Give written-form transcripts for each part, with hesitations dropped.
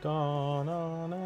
Da-na-na.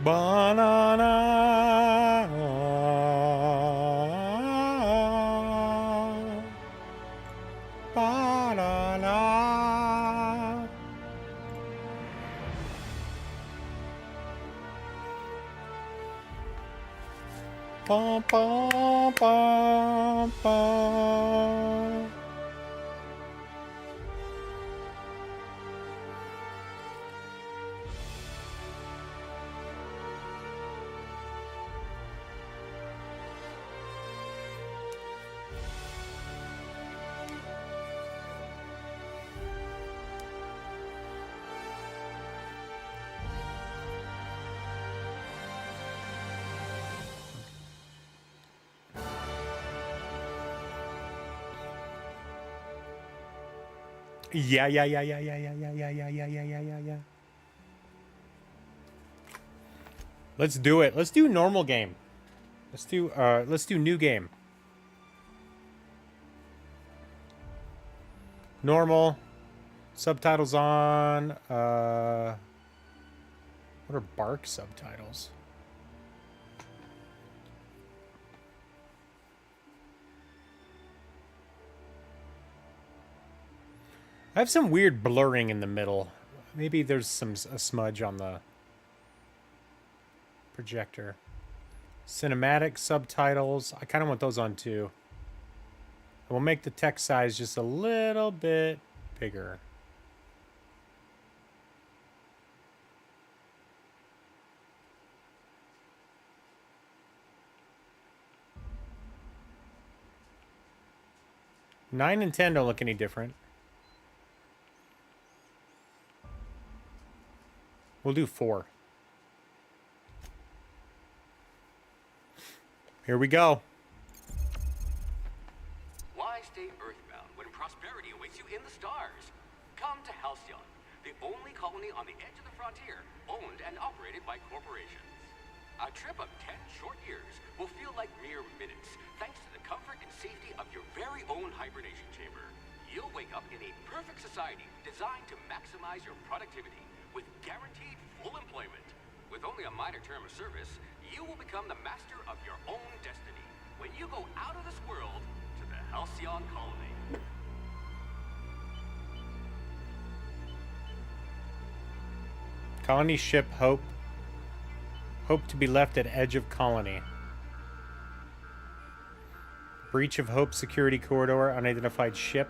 Banana. Banana. Bum, bum, bum, bum. Yeah, yeah, yeah, yeah, yeah, yeah, yeah, yeah, yeah, yeah, yeah, yeah, yeah, yeah. Let's do it. Let's do normal game. Let's do new game. Normal. Subtitles on. What are Bark subtitles? I have some weird blurring in the middle. Maybe there's a smudge on the projector. Cinematic subtitles. I kind of want those on too. We'll make the text size just a little bit bigger. Nine and 10 don't look any different. We'll do 4. Here we go. Why stay earthbound when prosperity awaits you in the stars? Come to Halcyon, the only colony on the edge of the frontier, owned and operated by corporations. A trip of 10 short years will feel like mere minutes, thanks to the comfort and safety of your very own hibernation chamber. You'll wake up in a perfect society designed to maximize your productivity with guaranteed full employment. With only a minor term of service, you will become the master of your own destiny when you go out of this world to the Halcyon colony. Colony ship Hope. Hope to be left at edge of colony. Breach of Hope security corridor. Unidentified ship.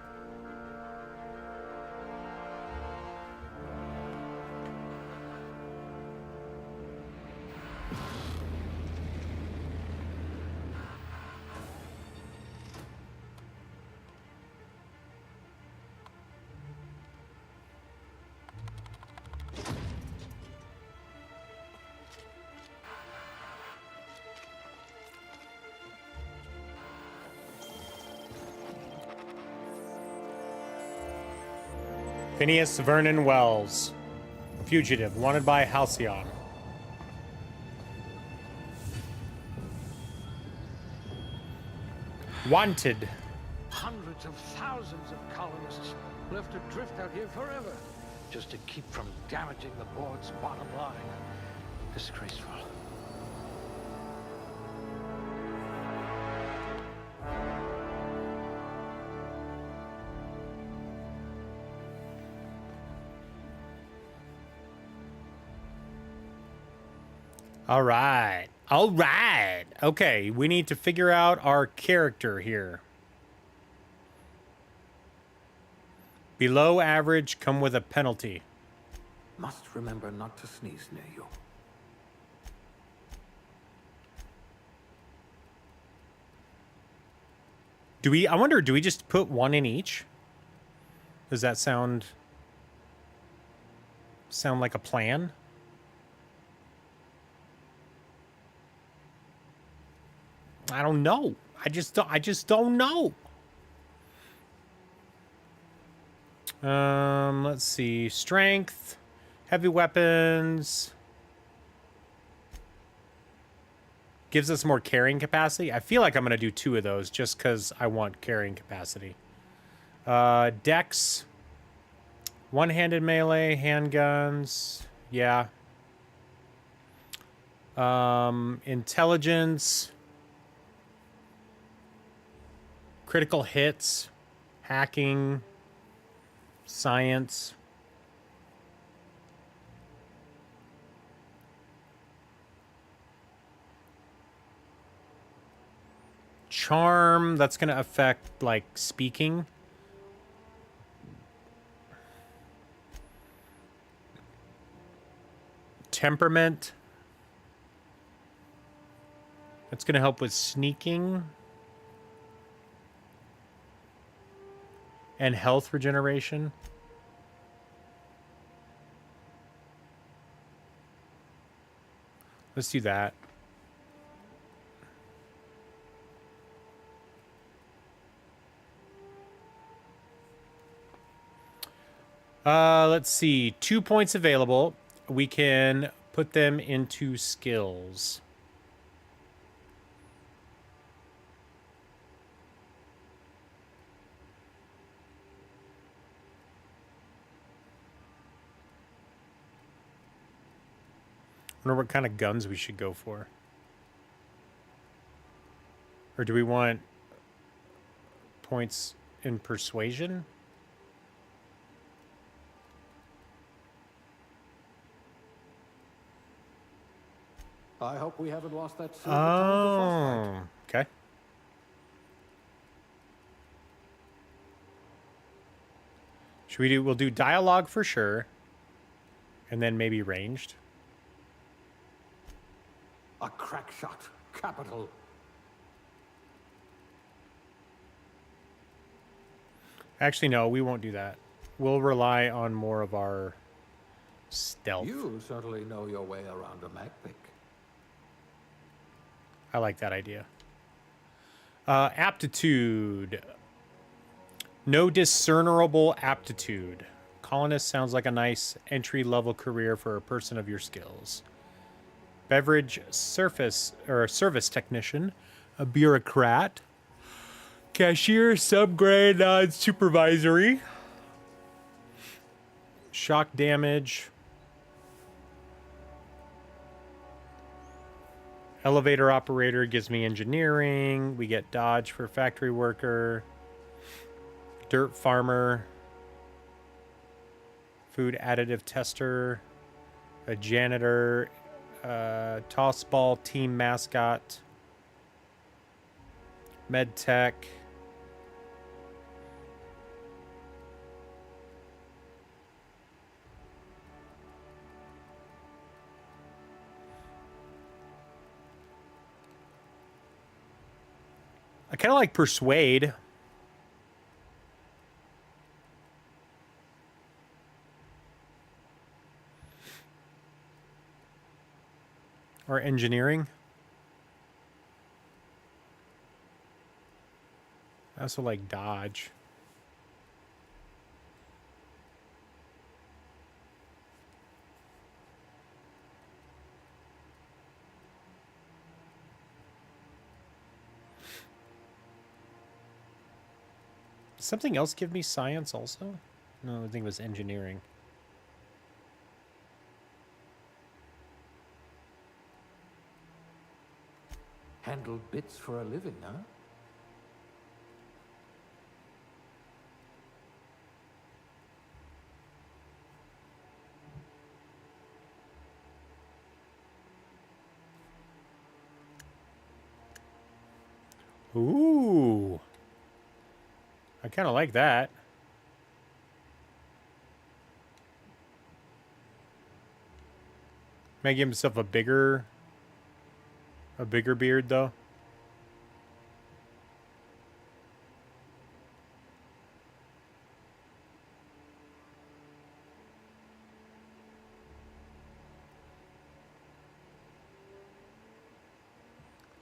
Phineas Vernon Wells. Fugitive. Wanted by Halcyon. Wanted. Hundreds of thousands of colonists left adrift out here forever, just to keep from damaging the board's bottom line. Disgraceful. All right. All right. Okay, we need to figure out our character here. Below average come with a penalty. Must remember not to sneeze near you. I wonder, do we just put one in each? Does that sound like a plan? I don't know. I just don't know. Let's see. Strength, heavy weapons. Gives us more carrying capacity. I feel like I'm going to do 2 of those just because I want carrying capacity. Dex. One-handed melee, handguns. Yeah. Intelligence, critical hits, hacking, science. Charm, that's going to affect, like, speaking. Temperament. That's going to help with sneaking. And health regeneration. Let's do that. Let's see. 2 points available. We can put them into skills. I wonder what kind of guns we should go for. Or do we want points in persuasion? I hope we haven't lost that silver tongue to frostbite. Oh, okay. Should we do? We'll do dialogue for sure, and then maybe ranged. A crack shot. Capital. Actually, no, we won't do that. We'll rely on more of our stealth. You certainly know your way around a magpick. I like that idea. Aptitude. No discernible aptitude. Colonist sounds like a nice entry-level career for a person of your skills. Beverage service technician. A bureaucrat. Cashier, subgrade, non-supervisory. Shock damage. Elevator operator gives me engineering. We get dodge for factory worker. Dirt farmer. Food additive tester. A janitor. Toss ball team mascot. Med tech. I kind of like persuade. Or engineering. I also like dodge. Did something else give me science also? No, I think it was engineering. Handle bits for a living, huh? Ooh. I kind of like that. May give himself a bigger beard though.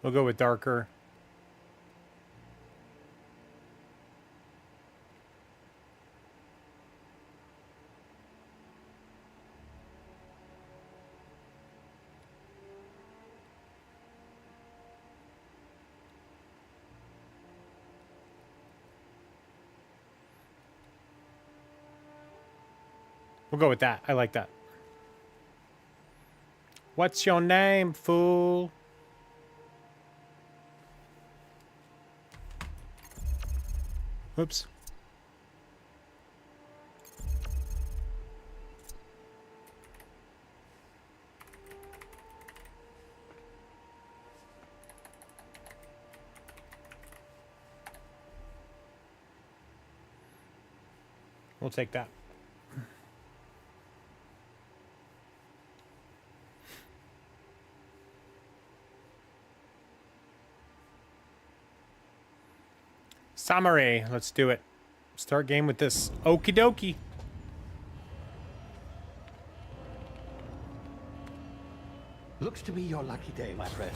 We'll go with darker. We'll go with that. I like that. What's your name, fool? Oops. We'll take that. Summary. Let's do it. Start game with this. Okie dokie. Looks to be your lucky day, my friend.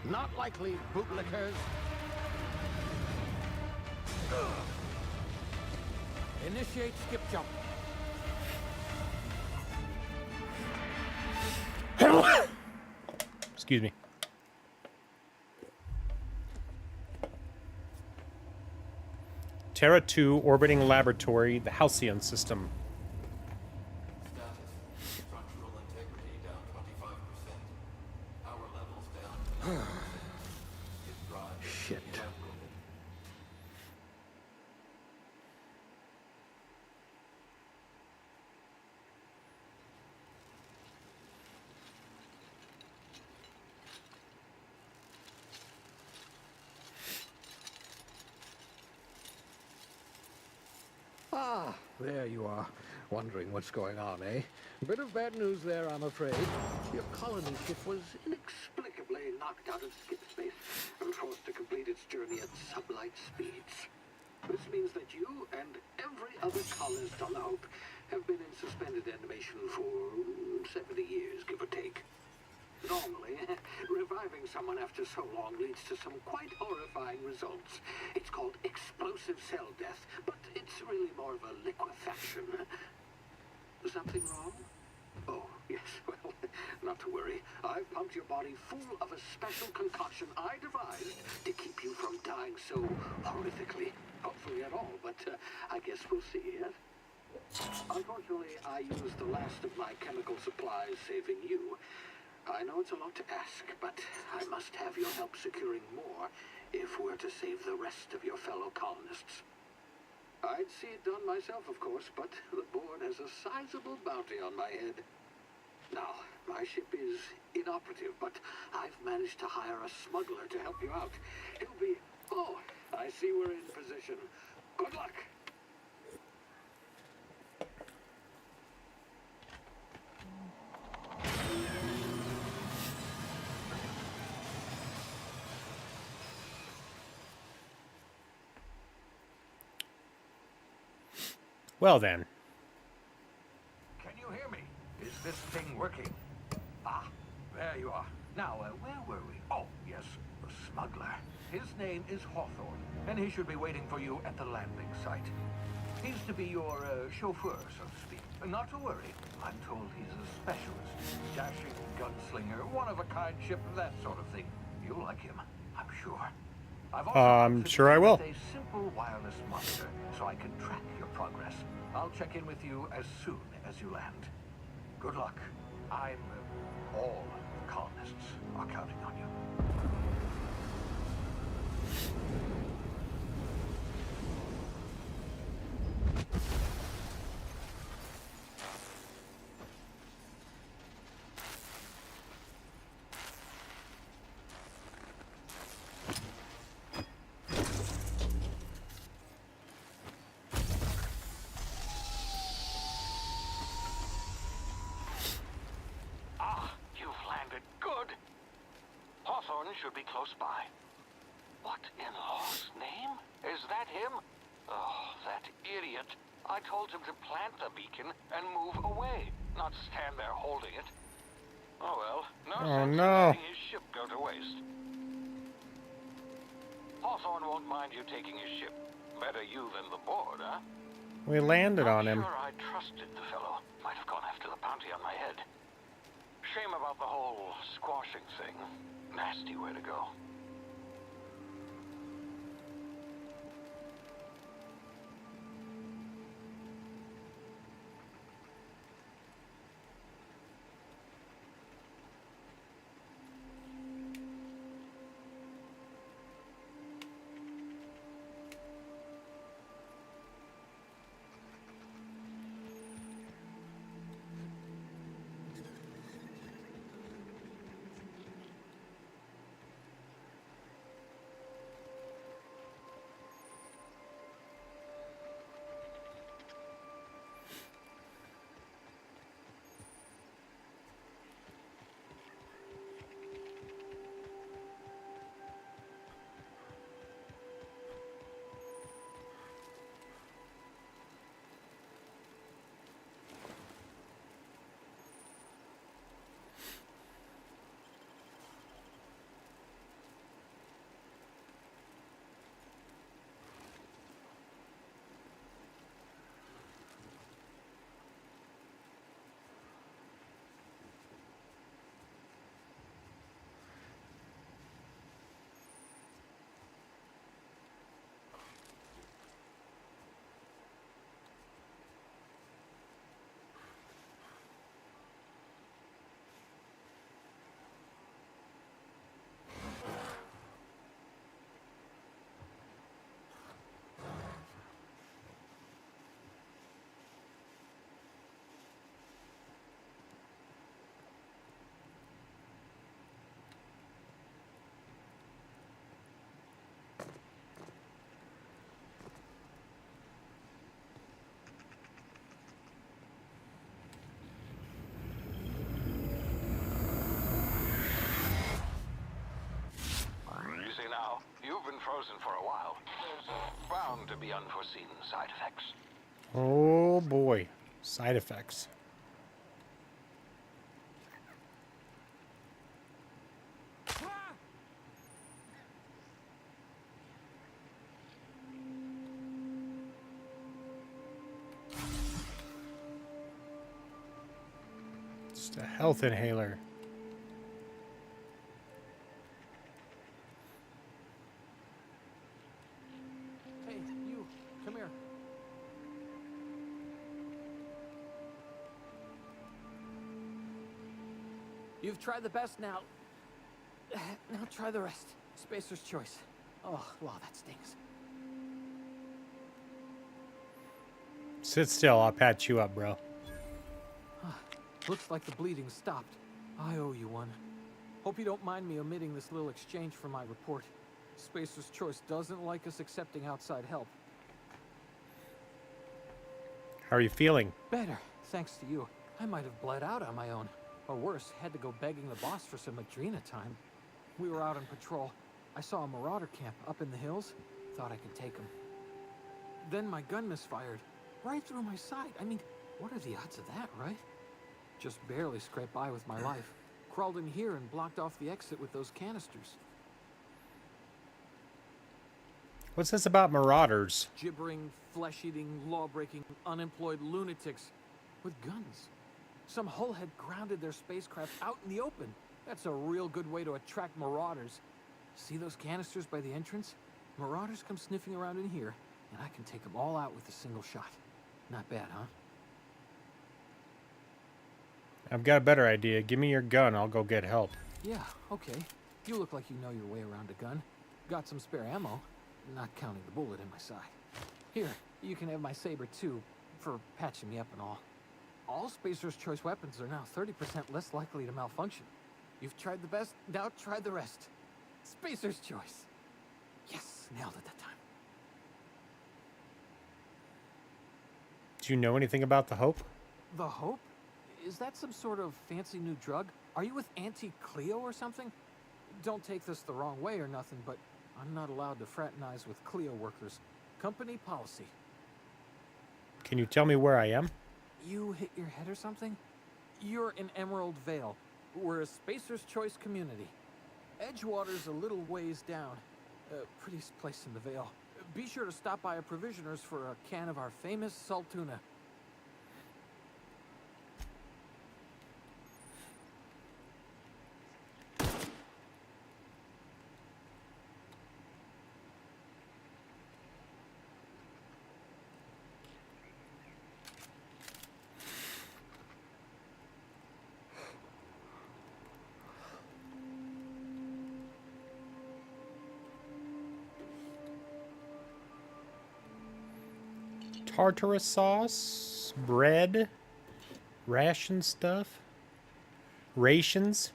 Not likely, bootlickers. Initiate skip jump. Excuse me. Terra 2 orbiting laboratory, the Halcyon system. Structural integrity down 25%. Power levels down. His drive is Shit. irreparable. Ah, there you are. Wondering what's going on, eh? Bit of bad news there, I'm afraid. Your colony ship was inexplicably knocked out of skip space and forced to complete its journey at sublight speeds. This means that you and every other colonist on the Hope have been in suspended animation for 70 years, give or take. Normally, reviving someone after so long leads to some quite horrifying results. It's called explosive cell death, but it's really more of a liquefaction. Something wrong? Oh, yes, well, not to worry. I've pumped your body full of a special concoction I devised to keep you from dying so horrifically. Hopefully at all, but I guess we'll see, yes? Unfortunately, I used the last of my chemical supplies saving you. I know it's a lot to ask, but I must have your help securing more if we're to save the rest of your fellow colonists. I'd see it done myself, of course, but the board has a sizable bounty on my head. Now, my ship is inoperative, but I've managed to hire a smuggler to help you out. He'll be... Oh, I see we're in position. Good luck. Well then. Can you hear me? Is this thing working? Ah, there you are. Now, where were we? Oh, yes, the smuggler. His name is Hawthorne, and he should be waiting for you at the landing site. He's to be your chauffeur, so to speak. Not to worry. I'm told he's a specialist. Dashing gunslinger, one-of-a-kind ship, that sort of thing. You'll like him, I'm sure. I've also I'm sure I will. a simple wireless monitor, so I can track your progress. I'll check in with you as soon as you land. Good luck. All the colonists are counting on you. Should be close by. What in law's name? Is that him? Oh, that idiot. I told him to plant the beacon and move away, not stand there holding it. Oh well, no sense in letting his ship go to waste. Hawthorne won't mind you taking his ship. Better you than the board, huh? We landed Not on him. sure I trusted the fellow. Might have gone after the bounty on my head. Shame about the whole squashing thing. Nasty way to go. You see now, you've been frozen for a while. There's bound to be unforeseen side effects. Oh boy. Side effects. Just a health inhaler. Hey, you, come here. You've tried the best now. Now try the rest. Spacer's choice. Oh, wow, that stings. Sit still. I'll patch you up, bro. Looks like the bleeding stopped. I owe you one. Hope you don't mind me omitting this little exchange for my report. Spacer's choice doesn't like us accepting outside help. How are you feeling? Better, thanks to you. I might have bled out on my own. Or worse, had to go begging the boss for some Adrena time. We were out on patrol. I saw a marauder camp up in the hills. Thought I could take him. Then my gun misfired. Right through my side. I mean, what are the odds of that, right? Just barely scraped by with my life. Crawled in here and blocked off the exit with those canisters. What's this about marauders? Gibbering, flesh-eating, law-breaking, unemployed lunatics with guns. Some hullhead grounded their spacecraft out in the open. That's a real good way to attract marauders. See those canisters by the entrance? Marauders come sniffing around in here, and I can take them all out with a single shot. Not bad, huh? I've got a better idea. Give me your gun. I'll go get help. Yeah, okay. You look like you know your way around a gun. Got some spare ammo, not counting the bullet in my side. Here, you can have my saber too, for patching me up and all. All Spacer's Choice weapons are now 30% less likely to malfunction. You've tried the best, now try the rest. Spacer's Choice. Yes, nailed it that time. Do you know anything about the Hope? The Hope? Is that some sort of fancy new drug? Are you with Auntie Cleo or something? Don't take this the wrong way or nothing, but I'm not allowed to fraternize with Cleo workers. Company policy. Can you tell me where I am? You hit your head or something? You're in Emerald Vale. We're a Spacer's Choice community. Edgewater's a little ways down. Prettiest place in the Vale. Be sure to stop by a provisioner's for a can of our famous salt tuna. Tartara sauce, bread, ration stuff, rations.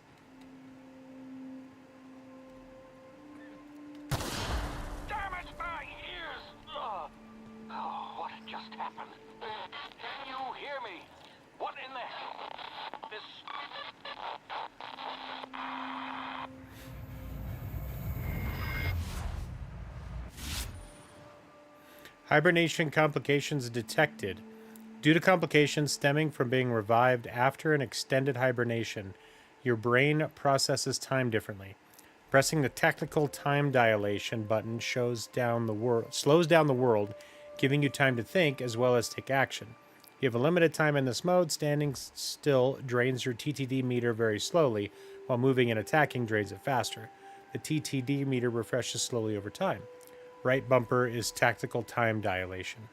Damn it, my ears! Oh, what just happened? Can you hear me? What in the... This... Hibernation complications detected. Due to complications stemming from being revived after an extended hibernation, your brain processes time differently. Pressing the technical time dilation button slows down the world, giving you time to think as well as take action. You have a limited time in this mode. Standing still drains your TTD meter very slowly, while moving and attacking drains it faster. The TTD meter refreshes slowly over time. Right bumper is tactical time dilation.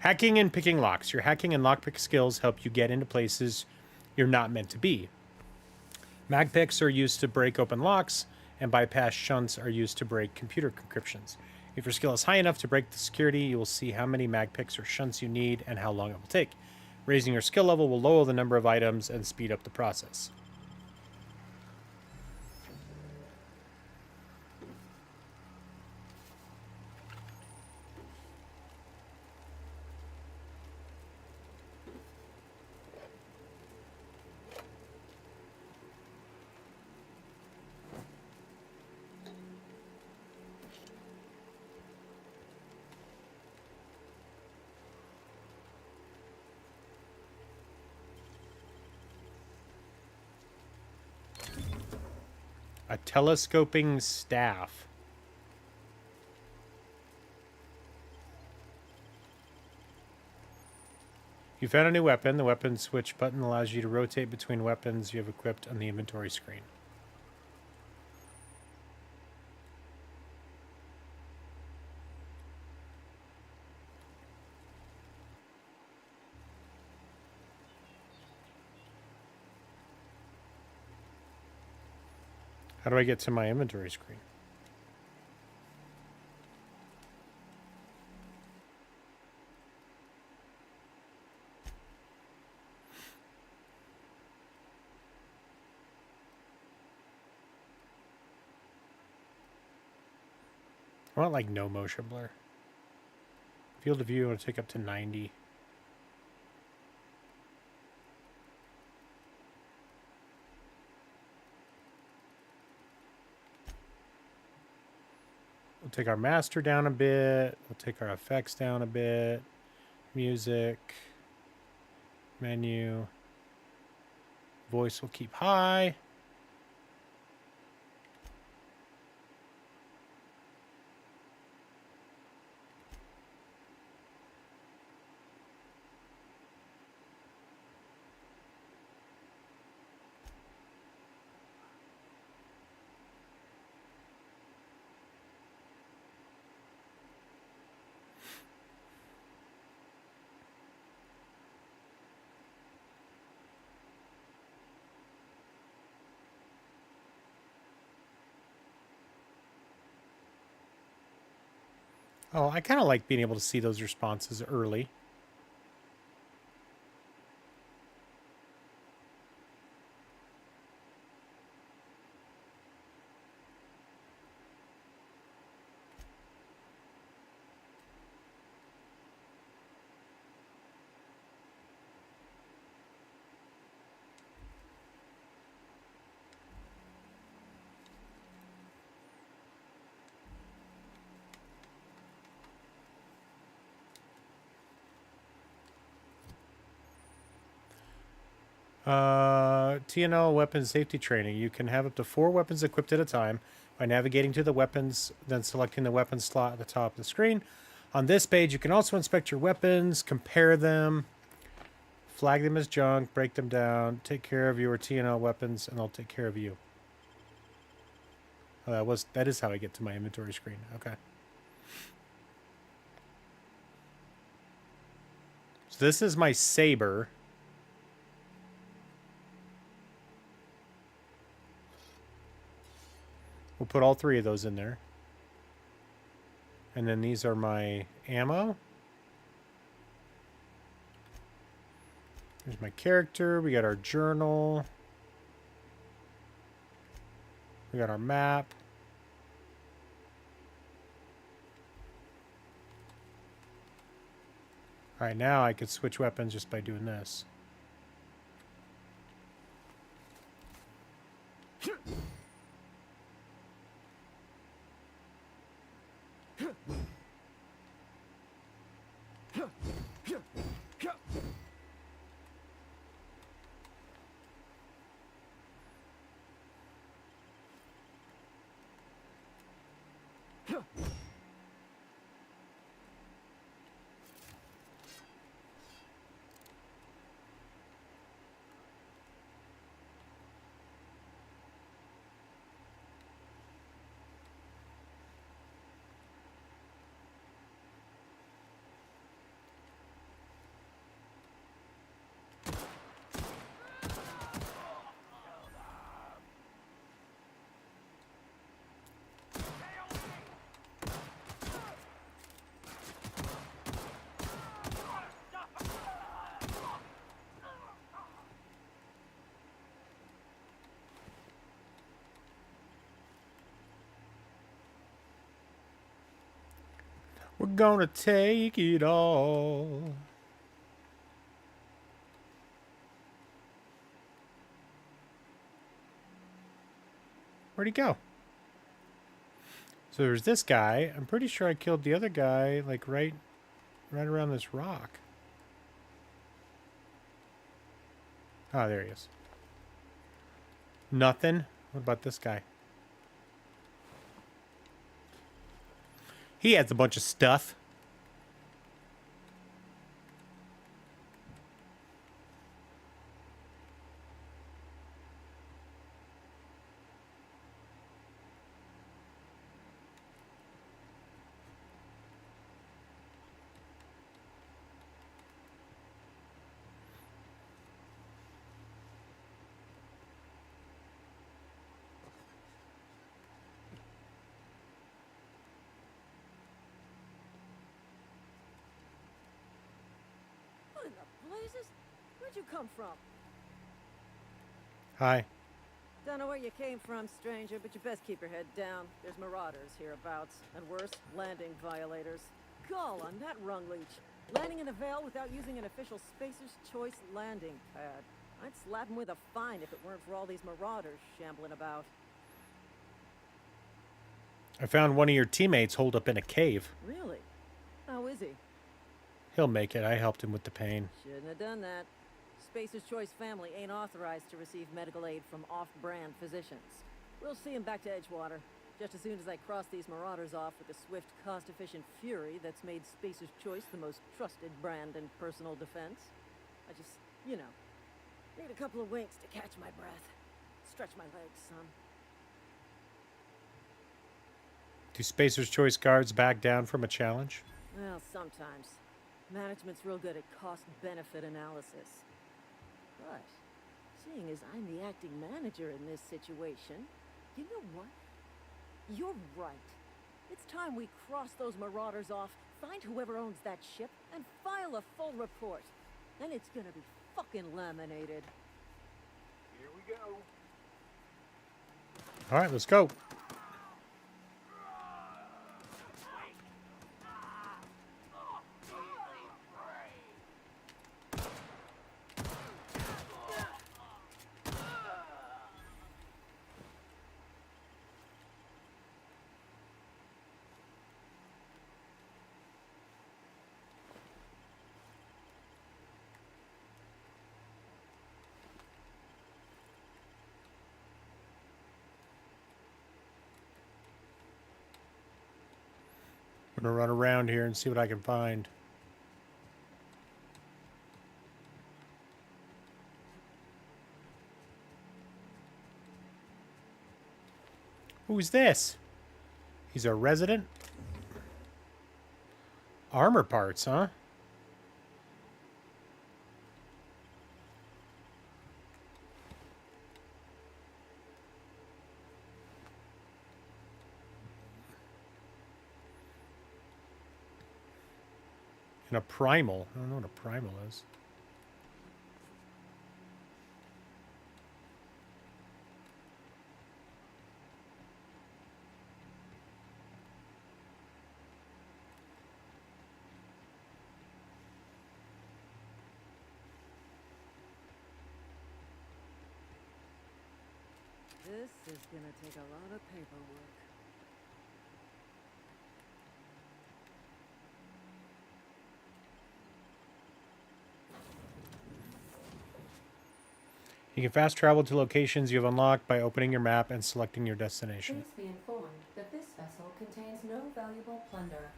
Hacking and picking locks. Your hacking and lockpick skills help you get into places you're not meant to be. Mag picks are used to break open locks, and bypass shunts are used to break computer encryptions. If your skill is high enough to break the security, you will see how many mag picks or shunts you need and how long it will take. Raising your skill level will lower the number of items and speed up the process. A telescoping staff. You found a new weapon. The weapon switch button allows you to rotate between weapons you have equipped on the inventory screen. How do I get to my inventory screen? I want like no motion blur. Field of view, I want to take up to 90. We'll take our master down a bit. We'll take our effects down a bit. Music. Menu. Voice will keep high. Oh, I kind of like being able to see those responses early. TNL weapons safety training. You can have up to 4 weapons equipped at a time by navigating to the weapons, then selecting the weapon slot at the top of the screen. On this page, you can also inspect your weapons, compare them, flag them as junk, break them down, take care of your TNL weapons, and they'll take care of you. Oh, that is how I get to my inventory screen. Okay. So this is my saber. We'll put all 3 of those in there. And then these are my ammo. Here's my character. We got our journal. We got our map. Alright, now I could switch weapons just by doing this. We're gonna take it all. Where'd he go? So there's this guy. I'm pretty sure I killed the other guy, like right around this rock. Ah, there he is. Nothing. What about this guy? He has a bunch of stuff. What in the blazes? Where'd you come from? Hi. Don't know where you came from, stranger, but you best keep your head down. There's marauders hereabouts, and worse, landing violators. Gall on that rung leech. Landing in a Vale without using an official Spacer's Choice landing pad. I'd slap him with a fine if it weren't for all these marauders shambling about. I found one of your teammates holed up in a cave. Really? How is he? He'll make it. I helped him with the pain. Shouldn't have done that. Spacer's Choice family ain't authorized to receive medical aid from off-brand physicians. We'll see him back to Edgewater, just as soon as I cross these marauders off with the swift, cost-efficient fury that's made Spacer's Choice the most trusted brand in personal defense. I just, you know, need a couple of winks to catch my breath. Stretch my legs, son. Do Spacer's Choice guards back down from a challenge? Well, sometimes. Management's real good at cost-benefit analysis. But, seeing as I'm the acting manager in this situation, you know what? You're right. It's time we cross those marauders off, find whoever owns that ship, and file a full report. Then it's gonna be fucking laminated. Here we go. All right, let's go. I'm gonna run around here and see what I can find. Who's this? He's a resident? Armor parts, huh? And a primal. I don't know what a primal is. This is gonna take a lot of paperwork. You can fast travel to locations you have unlocked by opening your map and selecting your destination. Please be informed that this vessel contains no valuable plunder.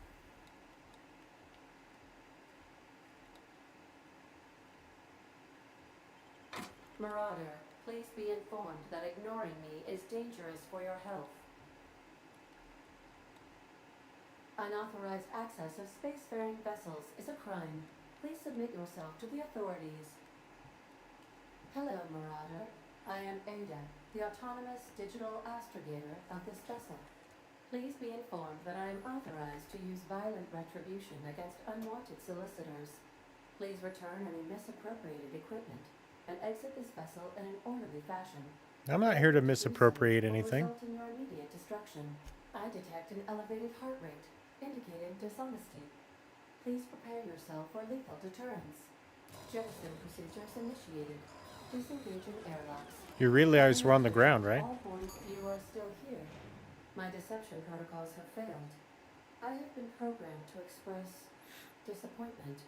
Marauder, please be informed that ignoring me is dangerous for your health. Unauthorized access of spacefaring vessels is a crime. Please submit yourself to the authorities. Hello, Marauder. I am Ada, the autonomous digital astrogator of this vessel. Please be informed that I am authorized to use violent retribution against unwanted solicitors. Please return any misappropriated equipment and exit this vessel in an orderly fashion. I'm not here to misappropriate anything. Will result in your immediate destruction. I detect an elevated heart rate, indicating dishonesty. Please prepare yourself for lethal deterrence. Jettison procedures initiated. Disengaging airlocks. You realize we're on the ground, right? All warned you are still here. My deception protocols have failed. I have been programmed to express disappointment.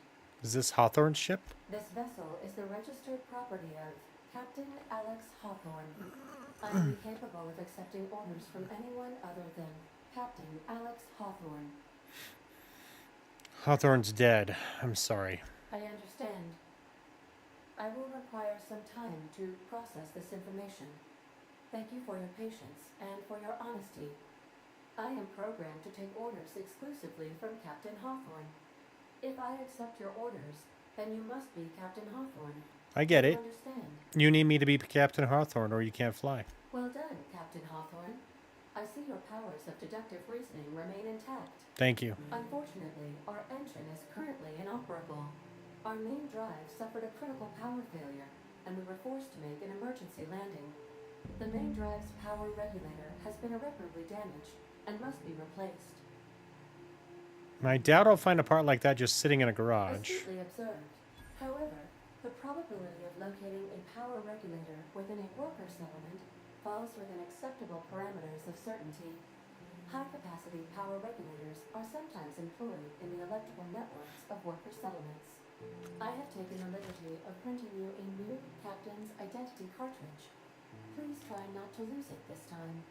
Is this Hawthorne's ship? This vessel is the registered property of Captain Alex Hawthorne. I am incapable of accepting orders from anyone other than Captain Alex Hawthorne. Hawthorne's dead. I'm sorry. I understand. I will require some time to process this information. Thank you for your patience and for your honesty. I am programmed to take orders exclusively from Captain Hawthorne. If I accept your orders, then you must be Captain Hawthorne. I get You it. understand? You need me to be Captain Hawthorne or you can't fly. Well done, Captain Hawthorne. I see your powers of deductive reasoning remain intact. Thank you. Unfortunately, our engine is currently inoperable. Our main drive suffered a critical power failure, and we were forced to make an emergency landing. The main drive's power regulator has been irreparably damaged and must be replaced. I doubt I'll find a part like that just sitting in a garage. Astutely observed. However, the probability of locating a power regulator within a worker settlement falls within acceptable parameters of certainty. High-capacity power regulators are sometimes employed in the electrical networks of worker settlements. I have taken the liberty of printing you a new Captain's Identity cartridge. Please try not to lose it this time.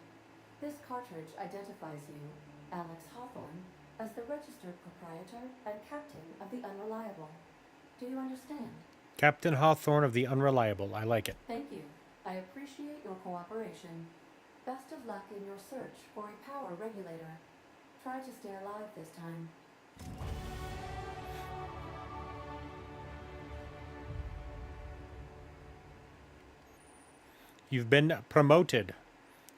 This cartridge identifies you, Alex Hawthorne, as the registered proprietor and captain of the Unreliable. Do you understand? Captain Hawthorne of the Unreliable. I like it. Thank you. I appreciate your cooperation. Best of luck in your search for a power regulator. Try to stay alive this time. You've been promoted.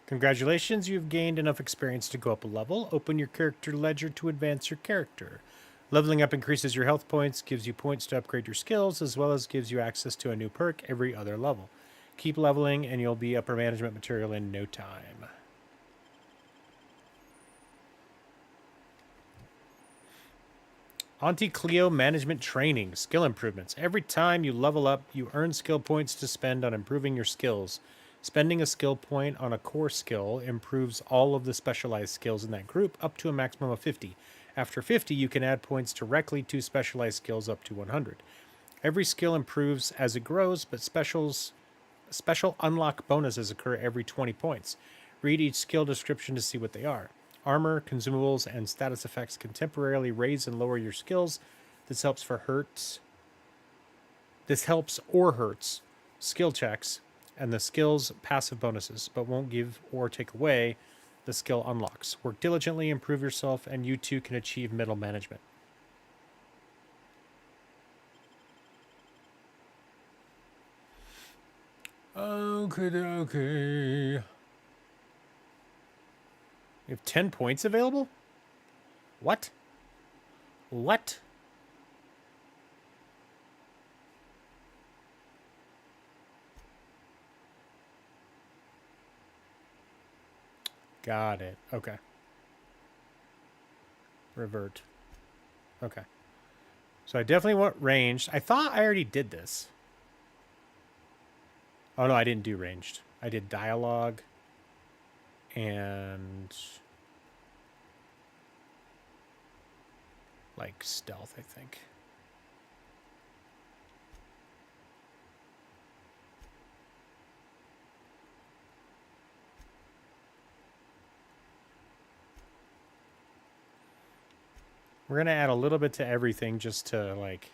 Congratulations, you've gained enough experience to go up a level. Open your character ledger to advance your character. Leveling up increases your health points, gives you points to upgrade your skills, as well as gives you access to a new perk every other level. Keep leveling and you'll be upper management material in no time. Auntie Cleo Management Training. Skill improvements. Every time you level up, you earn skill points to spend on improving your skills. Spending a skill point on a core skill improves all of the specialized skills in that group up to a maximum of 50. After 50, you can add points directly to specialized skills up to 100. Every skill improves as it grows, but special unlock bonuses occur every 20 points. Read each skill description to see what they are. Armor, consumables, and status effects can temporarily raise and lower your skills. This helps or hurts skill checks and the skill's passive bonuses, but won't give or take away the skill unlocks. Work diligently, improve yourself, and you too can achieve middle management. Okay. We have 10 points available? What? What? Got it. Okay. Revert. Okay. So I definitely want ranged. I thought I already did this. Oh, no, I didn't do ranged. I did dialogue and like stealth, I think. We're going to add a little bit to everything just to like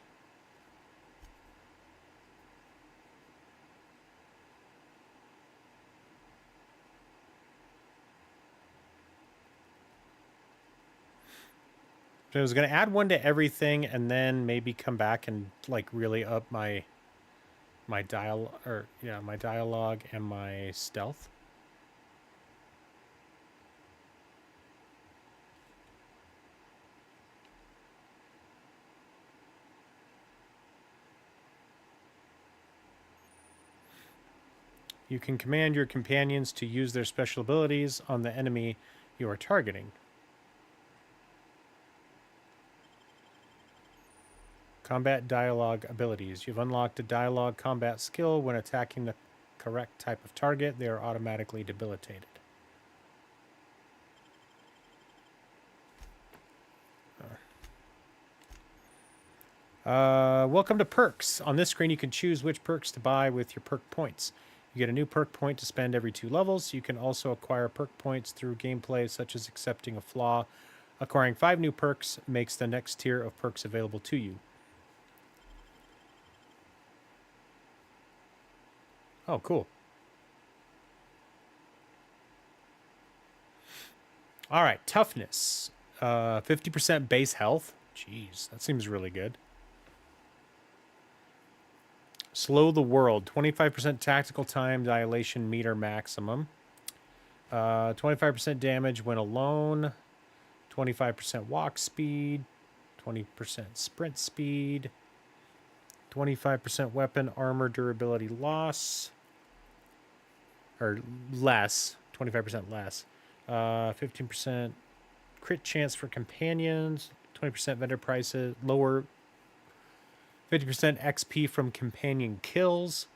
So I was going to add one to everything and then maybe come back and like really up my dialogue and my stealth. You can command your companions to use their special abilities on the enemy you are targeting. Combat dialogue abilities. You've unlocked a dialogue combat skill. When attacking the correct type of target, they are automatically debilitated. Welcome to perks. On this screen, you can choose which perks to buy with your perk points. You get a new perk point to spend every 2 levels. You can also acquire perk points through gameplay, such as accepting a flaw. Acquiring 5 new perks makes the next tier of perks available to you. Oh, cool. All right, toughness. 50% base health. Jeez, that seems really good. Slow the world. 25% tactical time dilation meter maximum. 25% damage when alone. 25% walk speed. 20% sprint speed. 25% weapon armor durability loss. Or less. 25% less. 15% crit chance for companions. 20% vendor prices. Lower 50% XP from companion kills.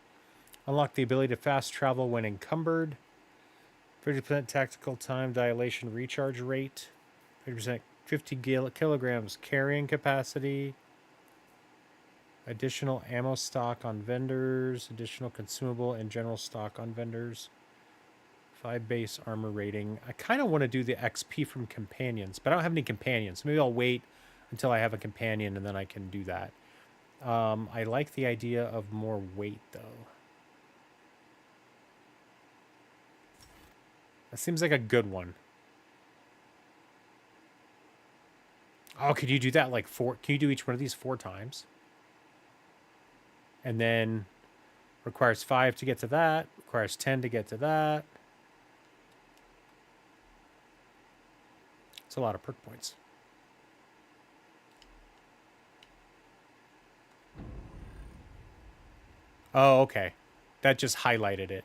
Unlock the ability to fast travel when encumbered. 30% tactical time dilation recharge rate. 30% 50 kilograms carrying capacity. Additional ammo stock on vendors. Additional consumable and general stock on vendors. 5 base armor rating. I kind of want to do the XP from companions, but I don't have any companions. Maybe I'll wait until I have a companion and then I can do that. I like the idea of more weight, though. That seems like a good one. Oh, could you do that like 4? Can you do each one of these 4 times? And then requires 5 to get to that. Requires 10 to get to that. It's a lot of perk points. Oh, okay. That just highlighted it.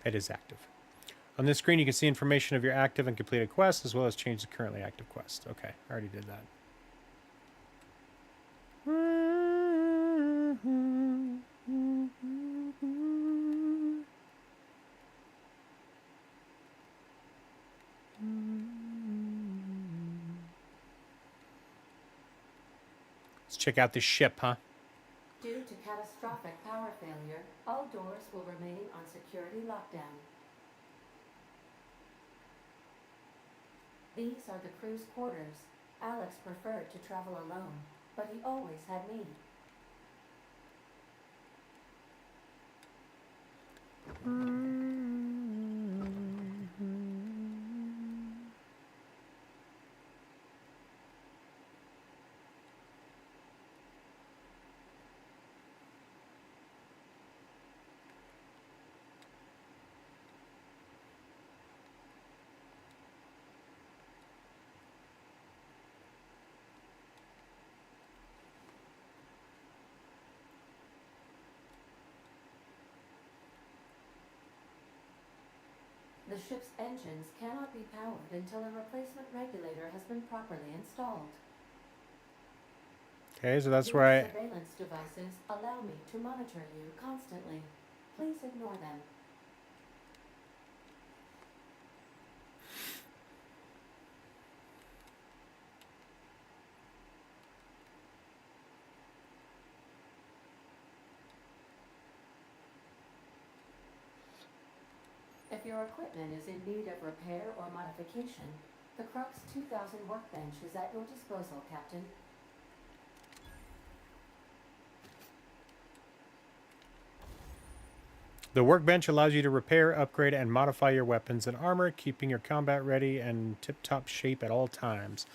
It is active. On this screen, you can see information of your active and completed quests, as well as change the currently active quest. Okay, I already did that. Let's check out this ship, huh? Due to catastrophic power failure, all doors will remain on security lockdown. These are the crew's quarters. Alex preferred to travel alone, but he always had me. The ship's engines cannot be powered until a replacement regulator has been properly installed. Okay, so that's These where surveillance devices allow me to monitor you constantly. Please ignore them. If your equipment is in need of repair or modification, the Crux 2000 workbench is at your disposal, Captain. the workbench allows you to repair, upgrade, and modify your weapons and armor, keeping your combat ready and tip-top shape at all times.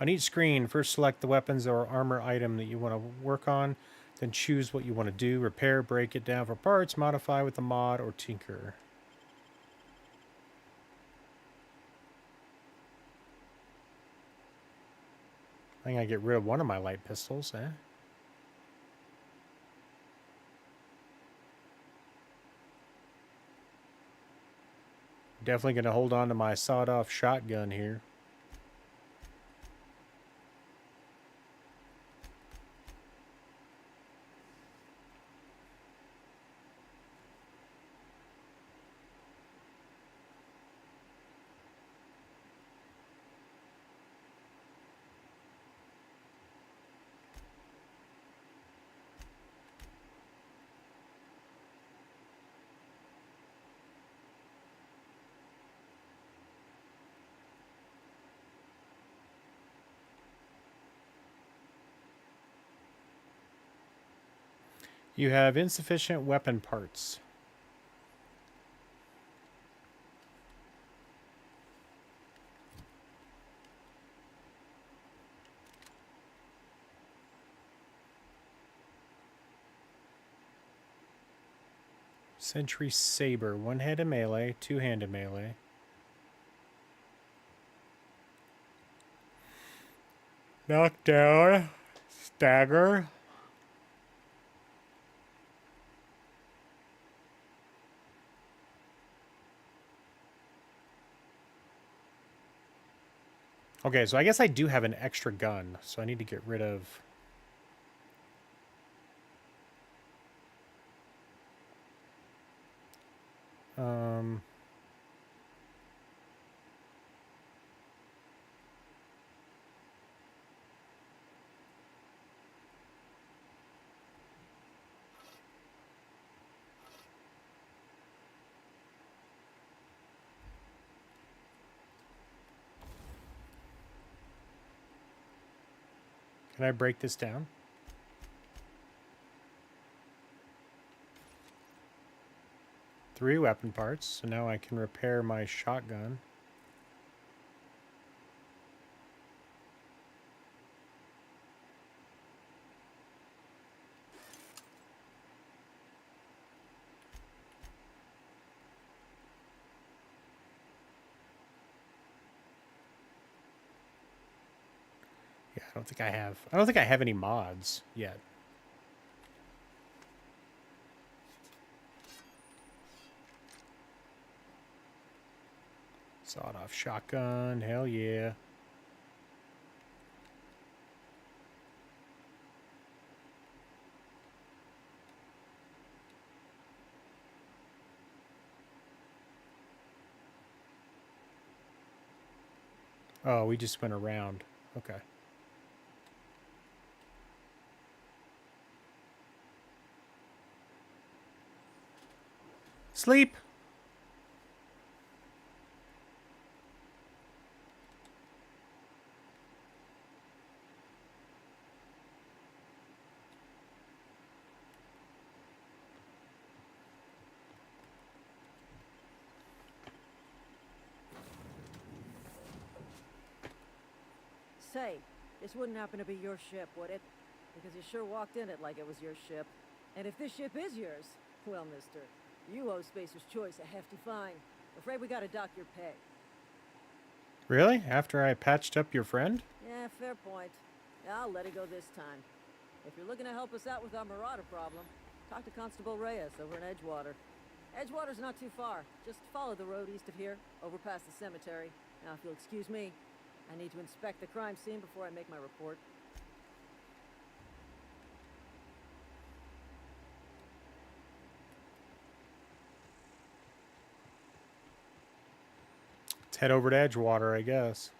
On each screen, first select the weapons or armor item that you want to work on, then choose what you want to do, repair, break it down for parts, modify with a mod, or tinker. I think I get rid of one of my light pistols, eh? Definitely going to hold on to my sawed-off shotgun here. You have insufficient weapon parts. Sentry Saber, one-handed melee, two-handed melee. Knockdown, stagger. Okay, so I guess I do have an extra gun, so I need to get rid of... Can I break this down? Three weapon parts, so now I can repair my shotgun. don't think I have. I don't think I have any mods yet. Sawed-off shotgun. Hell yeah. Oh, we just went around. Okay. Sleep. Say, this wouldn't happen to be your ship, would it? Because you sure walked in it like it was your ship. And if this ship is yours, well, mister, you owe Spacer's Choice a hefty fine. Afraid we gotta dock your pay. Really? After I patched up your friend? Yeah, fair point. I'll let it go this time. If you're looking to help us out with our marauder problem, talk to Constable Reyes over in Edgewater. Edgewater's not too far. Just follow the road east of here, over past the cemetery. Now, if you'll excuse me, I need to inspect the crime scene before I make my report. Let's head over to Edgewater, I guess.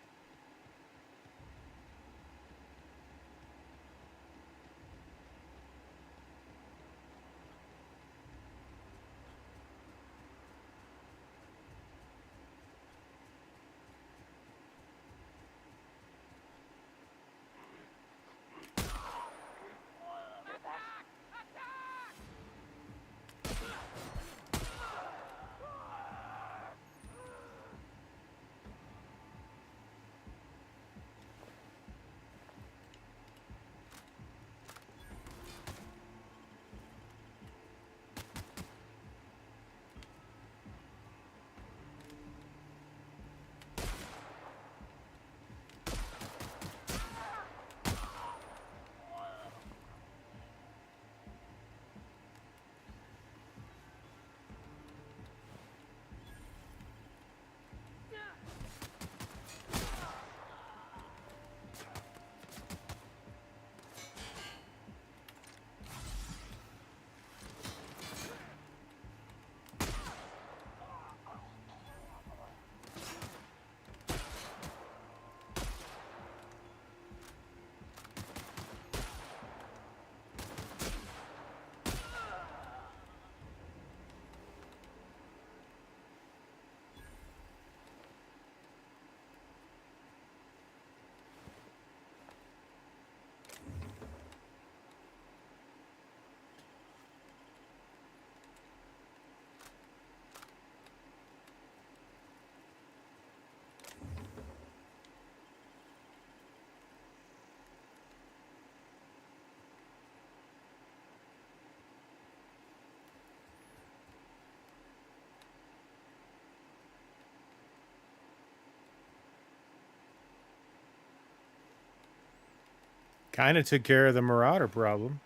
Kind of took care of the marauder problem.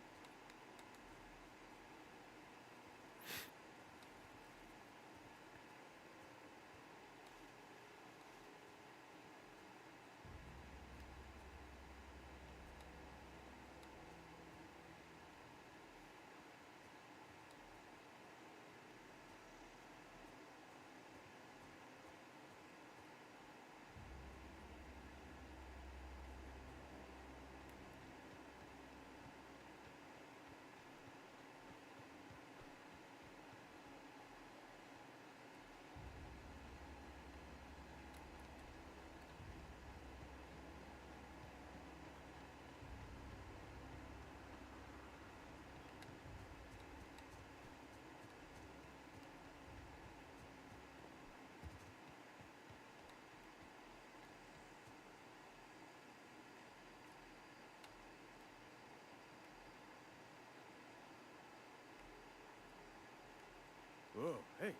Whoa, hey,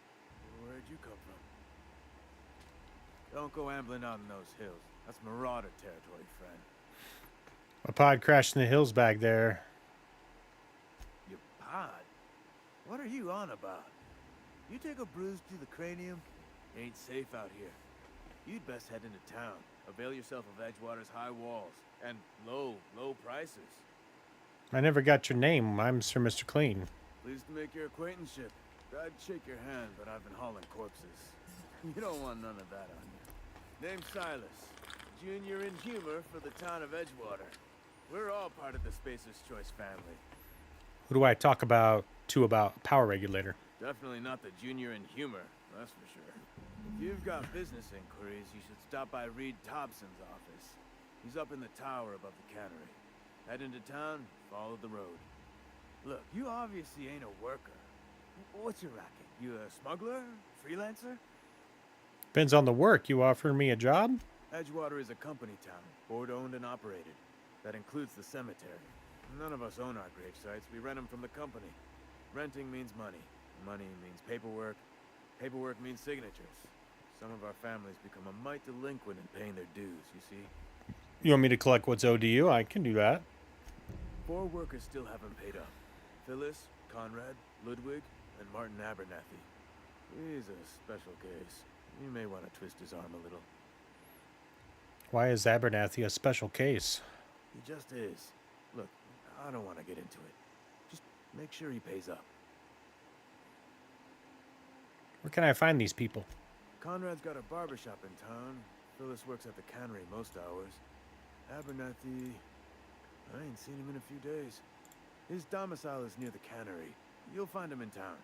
where'd you come from? Don't go ambling out in those hills. That's marauder territory, friend. A pod crashed in the hills back there. Your pod? What are you on about? You take a bruise to the cranium? Ain't safe out here. You'd best head into town. Avail yourself of Edgewater's high walls and low prices. I never got your name. I'm Sir Mr. Clean. Pleased to make your acquaintanceship. I'd shake your hand, but I've been hauling corpses. You don't want none of that on you. Name's Silas. Junior in humor for the town of Edgewater. We're all part of the Spacer's Choice family. Who do I talk about Power Regulator? Definitely not the junior in humor, that's for sure. If you've got business inquiries, you should stop by Reed Thompson's office. He's up in the tower above the cannery. Head into town, follow the road. Look, you obviously ain't a worker. What's your racket? You a smuggler? Freelancer? Depends on the work. You offering me a job? Edgewater is a company town, board-owned and operated. That includes the cemetery. None of us own our grave sites. We rent them from the company. Renting means money. Money means paperwork. Paperwork means signatures. Some of our families become a mite delinquent in paying their dues, you see. You want me to collect what's owed to you? I can do that. 4 workers still haven't paid up. Phyllis, Conrad, Ludwig, and Martin Abernathy. He's a special case. You may want to twist his arm a little. Why is Abernathy a special case? He just is. Look, I don't want to get into it. Just make sure he pays up. Where can I find these people? Conrad's got a barbershop in town. Phyllis works at the cannery most hours. Abernathy... I ain't seen him in a few days. His domicile is near the cannery. You'll find him in town.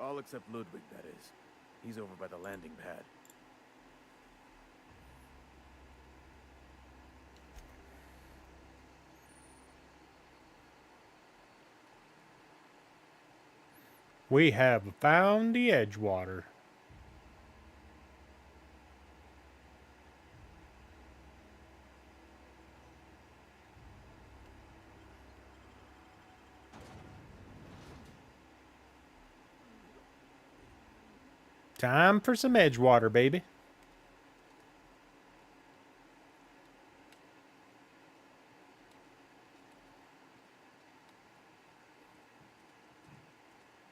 All except Ludwig, that is. He's over by the landing pad. We have found the Edgewater. Time for some Edgewater, baby.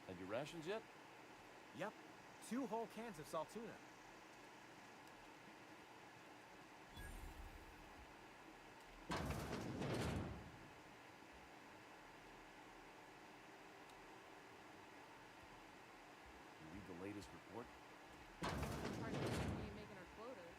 Had your rations yet? Yep. 2 whole cans of saltuna. You read the latest report? Hard to continue making our quotas.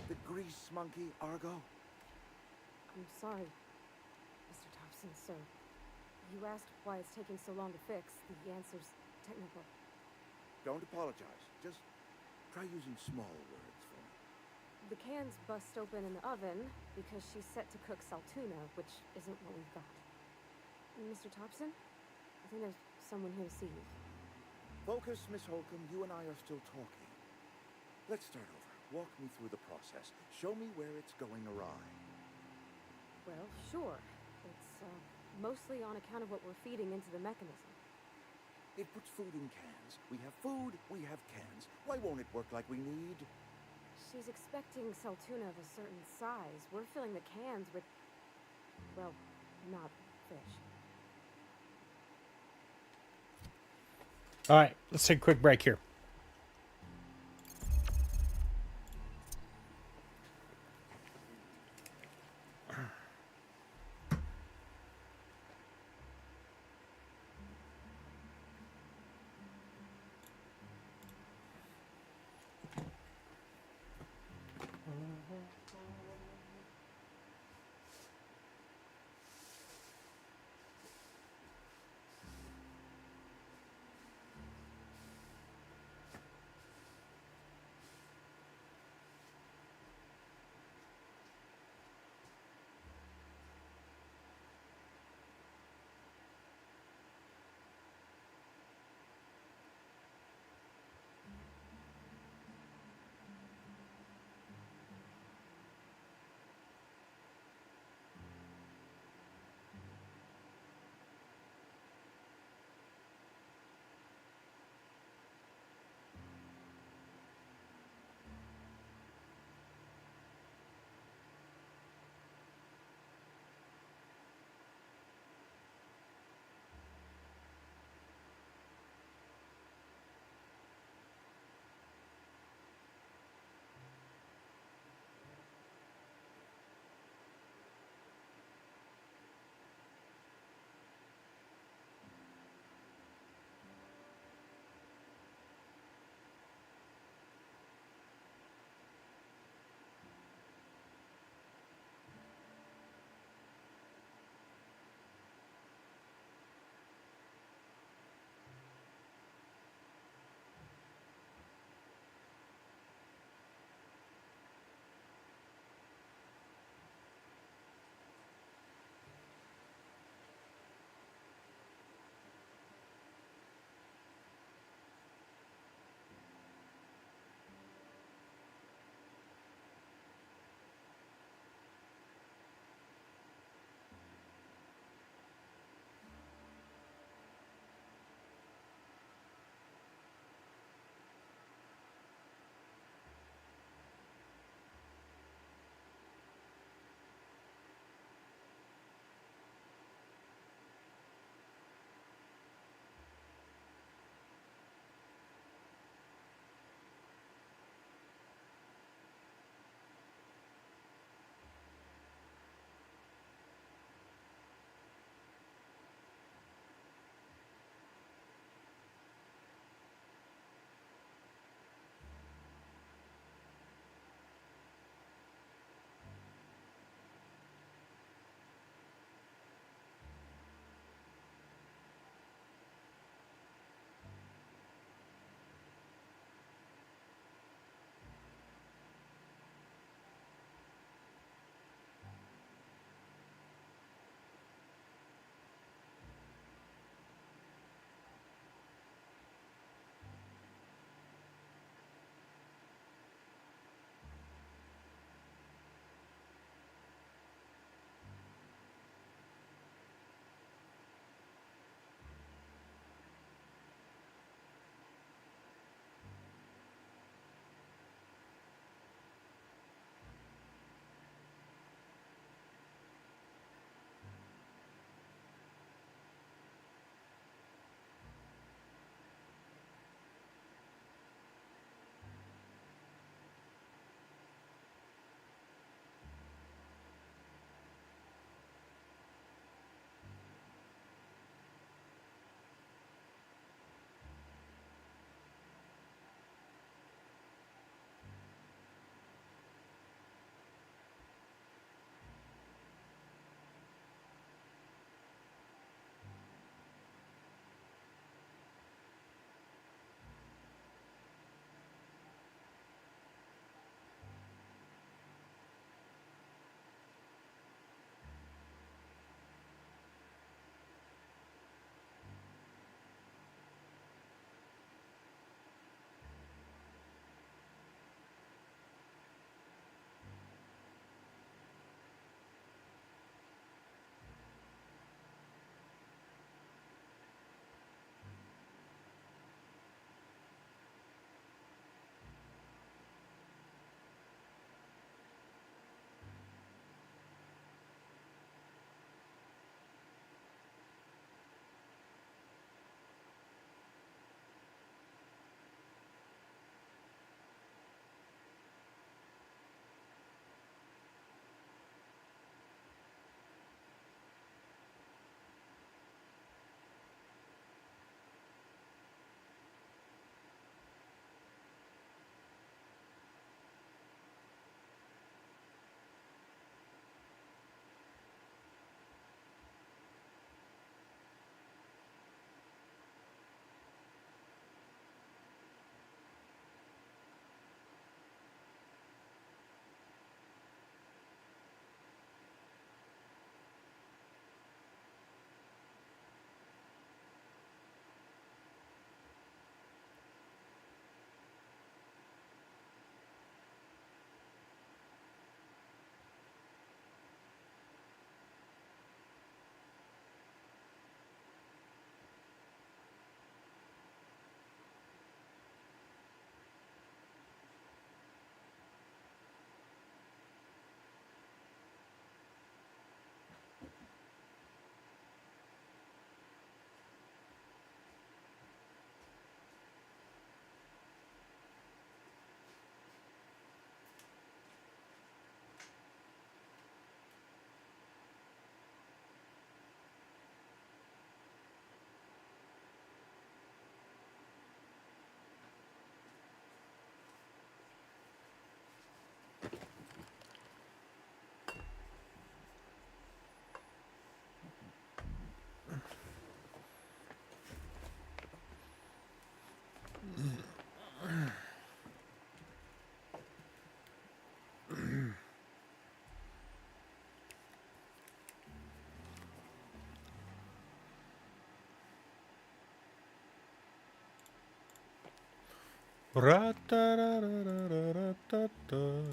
The grease monkey, Argo? I'm sorry, Mr. Thompson, sir. You asked why it's taking so long to fix. The answer's technical. Don't apologize. Just try using small words for me. The can's bust open in the oven because she's set to cook saltuna, which isn't what we've got. Mr. Thompson? I think there's someone here to see you. Focus, Miss Holcomb. You and I are still talking. Let's start over. Walk me through the process. Show me where it's going awry. Well, sure. It's, mostly on account of what we're feeding into the mechanism. It puts food in cans. We have food, we have cans. Why won't it work like we need? She's expecting saltuna of a certain size. We're filling the cans with, well, not fish. All right, let's take a quick break here. Ra-da-da-da-da-da-da-da.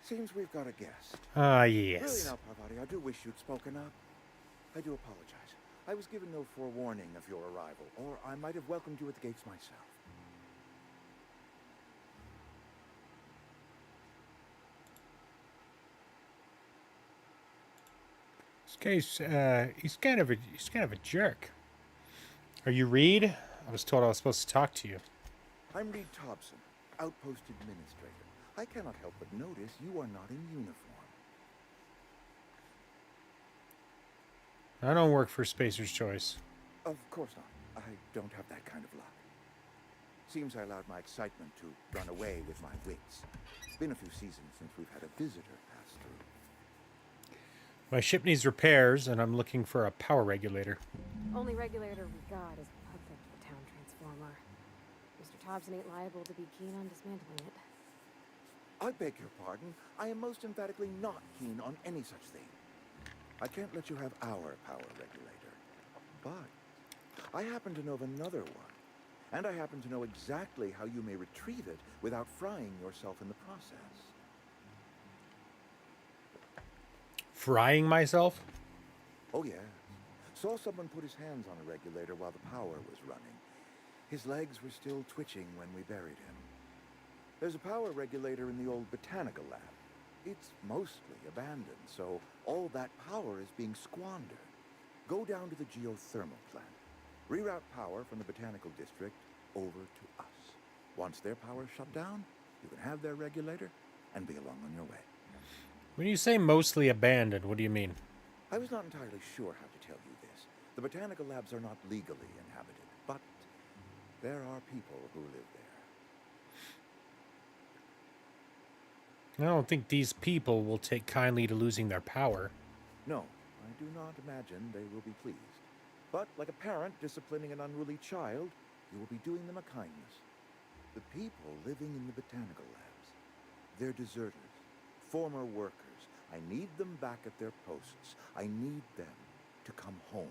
Seems we've got a guest. Ah, Really yes. now, Parvati, I do wish you'd spoken up. I do apologize. I was given no forewarning of your arrival, or I might have welcomed you at the gates myself. This guy's, he's kind of a jerk. Are you Reed? I was told I was supposed to talk to you. I'm Reed Thompson, Outpost Administrator. I cannot help but notice you are not in uniform. I don't work for Spacer's Choice. Of course not. I don't have that kind of luck. Seems I allowed my excitement to run away with my wits. It's been a few seasons since we've had a visitor pass through. My ship needs repairs, and I'm looking for a power regulator. Only regulator we got is hooked up to the town transformer. Mr. Thompson ain't liable to be keen on dismantling it. I beg your pardon. I am most emphatically not keen on any such thing. I can't let you have our power regulator. But I happen to know of another one. And I happen to know exactly how you may retrieve it without frying yourself in the process. Frying myself? Oh, yeah. Saw someone put his hands on a regulator while the power was running. His legs were still twitching when we buried him. There's a power regulator in the old botanical lab. It's mostly abandoned, so all that power is being squandered. Go down to the geothermal plant. Reroute power from the botanical district over to us. Once their power's shut down, you can have their regulator and be along on your way. When you say mostly abandoned, what do you mean? I was not entirely sure how to tell you this. The botanical labs are not legally inhabited, but there are people who live there. I don't think these people will take kindly to losing their power. No, I do not imagine they will be pleased. But like a parent disciplining an unruly child, you will be doing them a kindness. The people living in the botanical labs, they're deserters, former workers. I need them back at their posts. I need them to come home.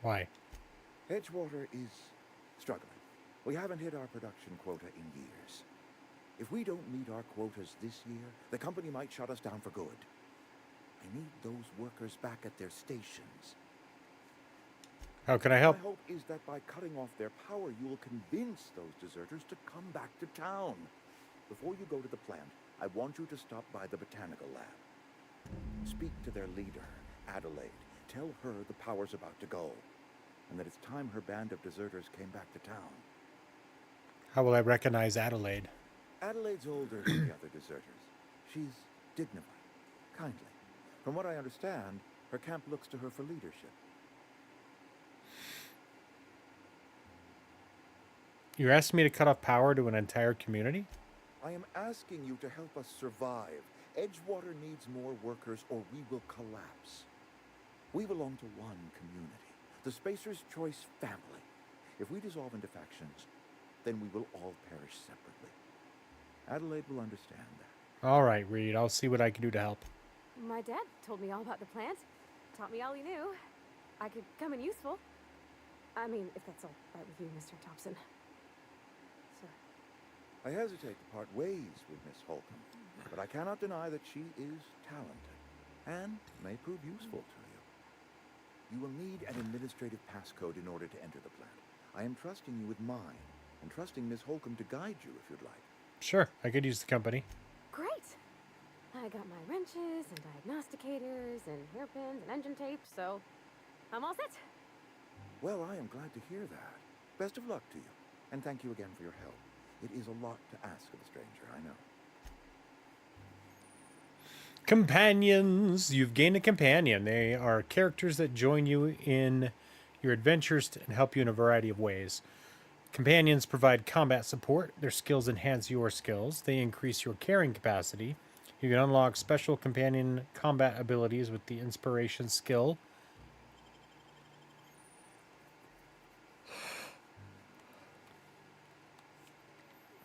Why? Edgewater is struggling. We haven't hit our production quota in years. If we don't meet our quotas this year, the company might shut us down for good. I need those workers back at their stations. How can I help? My hope is that by cutting off their power, you will convince those deserters to come back to town. Before you go to the plant, I want you to stop by the botanical lab. Speak to their leader, Adelaide. Tell her the power's about to go, and that it's time her band of deserters came back to town. How will I recognize Adelaide? Adelaide's older than the other deserters. She's dignified, kindly. From what I understand, her camp looks to her for leadership. You're asking me to cut off power to an entire community? I am asking you to help us survive. Edgewater needs more workers or we will collapse. We belong to one community, the Spacer's Choice family. If we dissolve into factions, then we will all perish separately. Adelaide will understand that. All right, Reed. I'll see what I can do to help. My dad told me all about the plant. Taught me all he knew. I could come in useful. I mean, if that's all right with you, Mr. Thompson. Sir. I hesitate to part ways with Miss Holcomb, but I cannot deny that she is talented and may prove useful to you. You will need an administrative passcode in order to enter the plant. I am trusting you with mine, and trusting Miss Holcomb to guide you if you'd like. Sure, I could use the company. Great! I got my wrenches and diagnosticators and hairpins and engine tape, so I'm all set. Well, I am glad to hear that. Best of luck to you, and thank you again for your help. It is a lot to ask of a stranger, I know. Companions! You've gained a companion. They are characters that join you in your adventures and help you in a variety of ways. Companions provide combat support. Their skills enhance your skills. They increase your carrying capacity. You can unlock special companion combat abilities with the inspiration skill.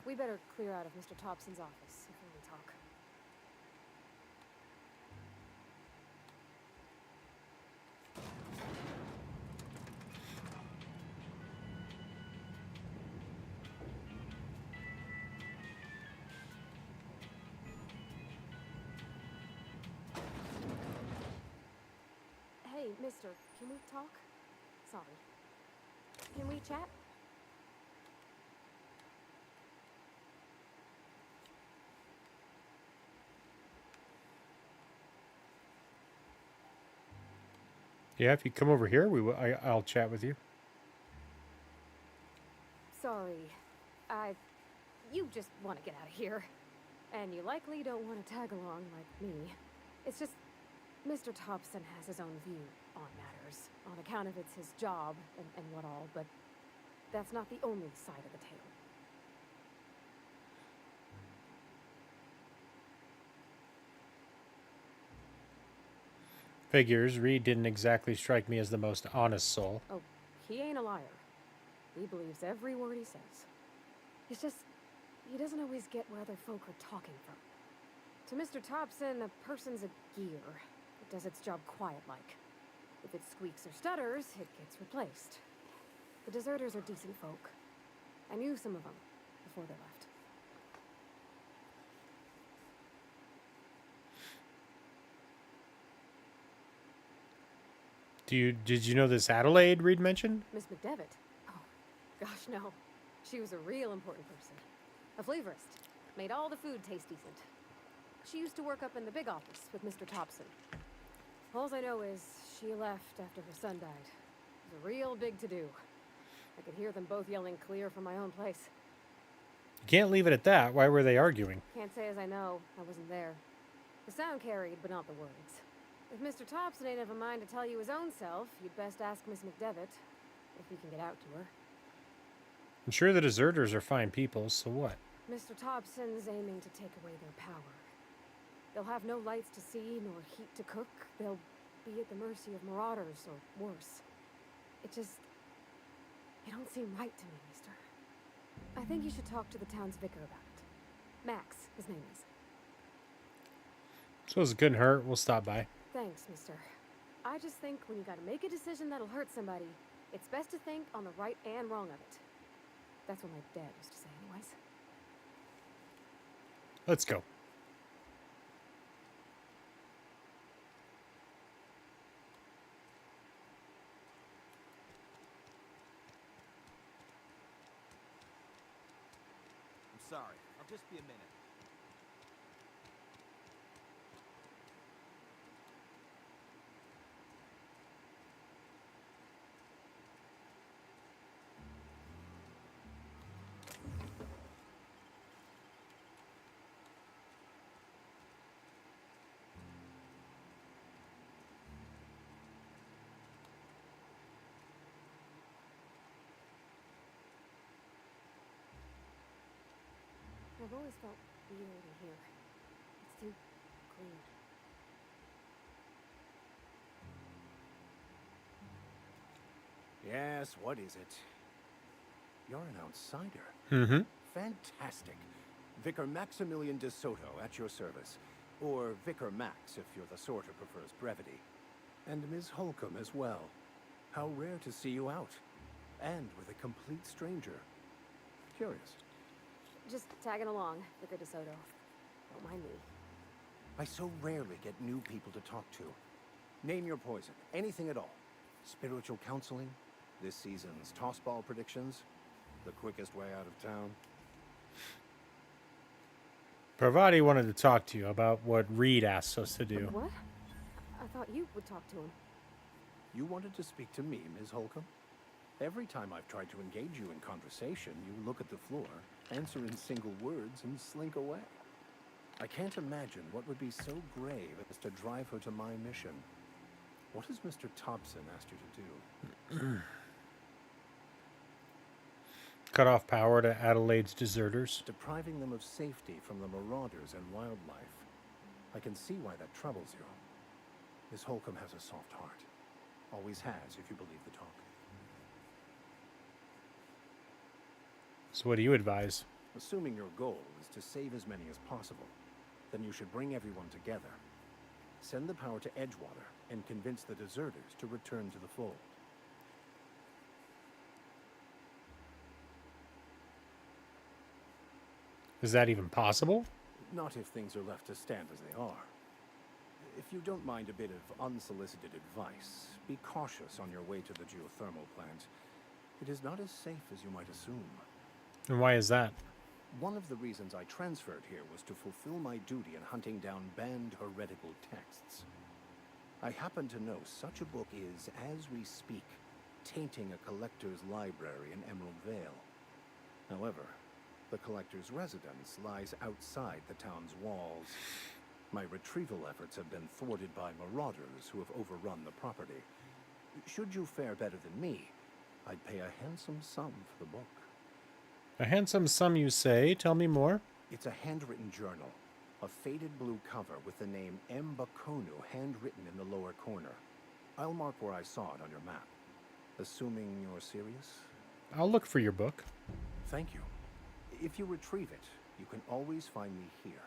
We better clear out of Mr. Thompson's office before we talk. Mister, can we talk? Sorry. Can we chat? Yeah, if you come over here, I'll chat with you. Sorry. You just want to get out of here. And you likely don't want to tag along like me. It's just, Mr. Thompson has his own view on matters. On account of it's his job and what all, but that's not the only side of the tale. Figures, Reed didn't exactly strike me as the most honest soul. Oh, he ain't a liar. He believes every word he says. It's just, he doesn't always get where other folk are talking from. To Mr. Thompson, a person's a gear. It does its job quiet-like. If it squeaks or stutters, it gets replaced. The deserters are decent folk. I knew some of them before they left. Did you know this Adelaide Reed mentioned? Miss McDevitt? Oh, gosh, no. She was a real important person. A flavorist. Made all the food taste decent. She used to work up in the big office with Mr. Thompson. Alls I know is she left after her son died. It was a real big to-do. I could hear them both yelling clear from my own place. You can't leave it at that. Why were they arguing? Can't say as I know. I wasn't there. The sound carried, but not the words. If Mr. Thompson ain't of a mind to tell you his own self, you'd best ask Miss McDevitt, if you can get out to her. I'm sure the deserters are fine people, so what? Mr. Thompson's aiming to take away their power. They'll have no lights to see, nor heat to cook. They'll be at the mercy of marauders, or worse. It don't seem right to me, mister. I think you should talk to the town's vicar about it. Max, his name is. Suppose it couldn't hurt. We'll stop by. Thanks, mister. I just think when you gotta make a decision that'll hurt somebody, it's best to think on the right and wrong of it. That's what my dad used to say anyways. Let's go. I'm sorry. I'll just be a minute. I've always felt weird in here. It's too clean. Yes, what is it? You're an outsider. Mm-hmm. Fantastic. Vicar Maximilian de Soto at your service. Or Vicar Max, if you're the sort who prefers brevity. And Ms. Holcomb as well. How rare to see you out. And with a complete stranger. Curious. Just tagging along, Vicar de Soto. Don't mind me. I so rarely get new people to talk to. Name your poison. Anything at all. Spiritual counseling? This season's tossball predictions? The quickest way out of town? Parvati wanted to talk to you about what Reed asked us to do. What? I thought you would talk to him. You wanted to speak to me, Ms. Holcomb? Every time I've tried to engage you in conversation, you look at the floor, answer in single words, and slink away. I can't imagine what would be so grave as to drive her to my mission. What has Mr. Thompson asked you to do? Cut off power to Adelaide's deserters. Depriving them of safety from the marauders and wildlife. I can see why that troubles you. Miss Holcomb has a soft heart. Always has, if you believe the talk. So what do you advise? Assuming your goal is to save as many as possible, then you should bring everyone together. Send the power to Edgewater and convince the deserters to return to the fold. Is that even possible? Not if things are left to stand as they are. If you don't mind a bit of unsolicited advice, be cautious on your way to the geothermal plant. It is not as safe as you might assume. And why is that? One of the reasons I transferred here was to fulfill my duty in hunting down banned heretical texts. I happen to know such a book is, as we speak, tainting a collector's library in Emerald Vale. However, the collector's residence lies outside the town's walls. My retrieval efforts have been thwarted by marauders who have overrun the property. Should you fare better than me, I'd pay a handsome sum for the book. A handsome sum, you say? Tell me more. It's a handwritten journal. A faded blue cover with the name M. Bakonu handwritten in the lower corner. I'll mark where I saw it on your map. Assuming you're serious? I'll look for your book. Thank you. If you retrieve it, you can always find me here.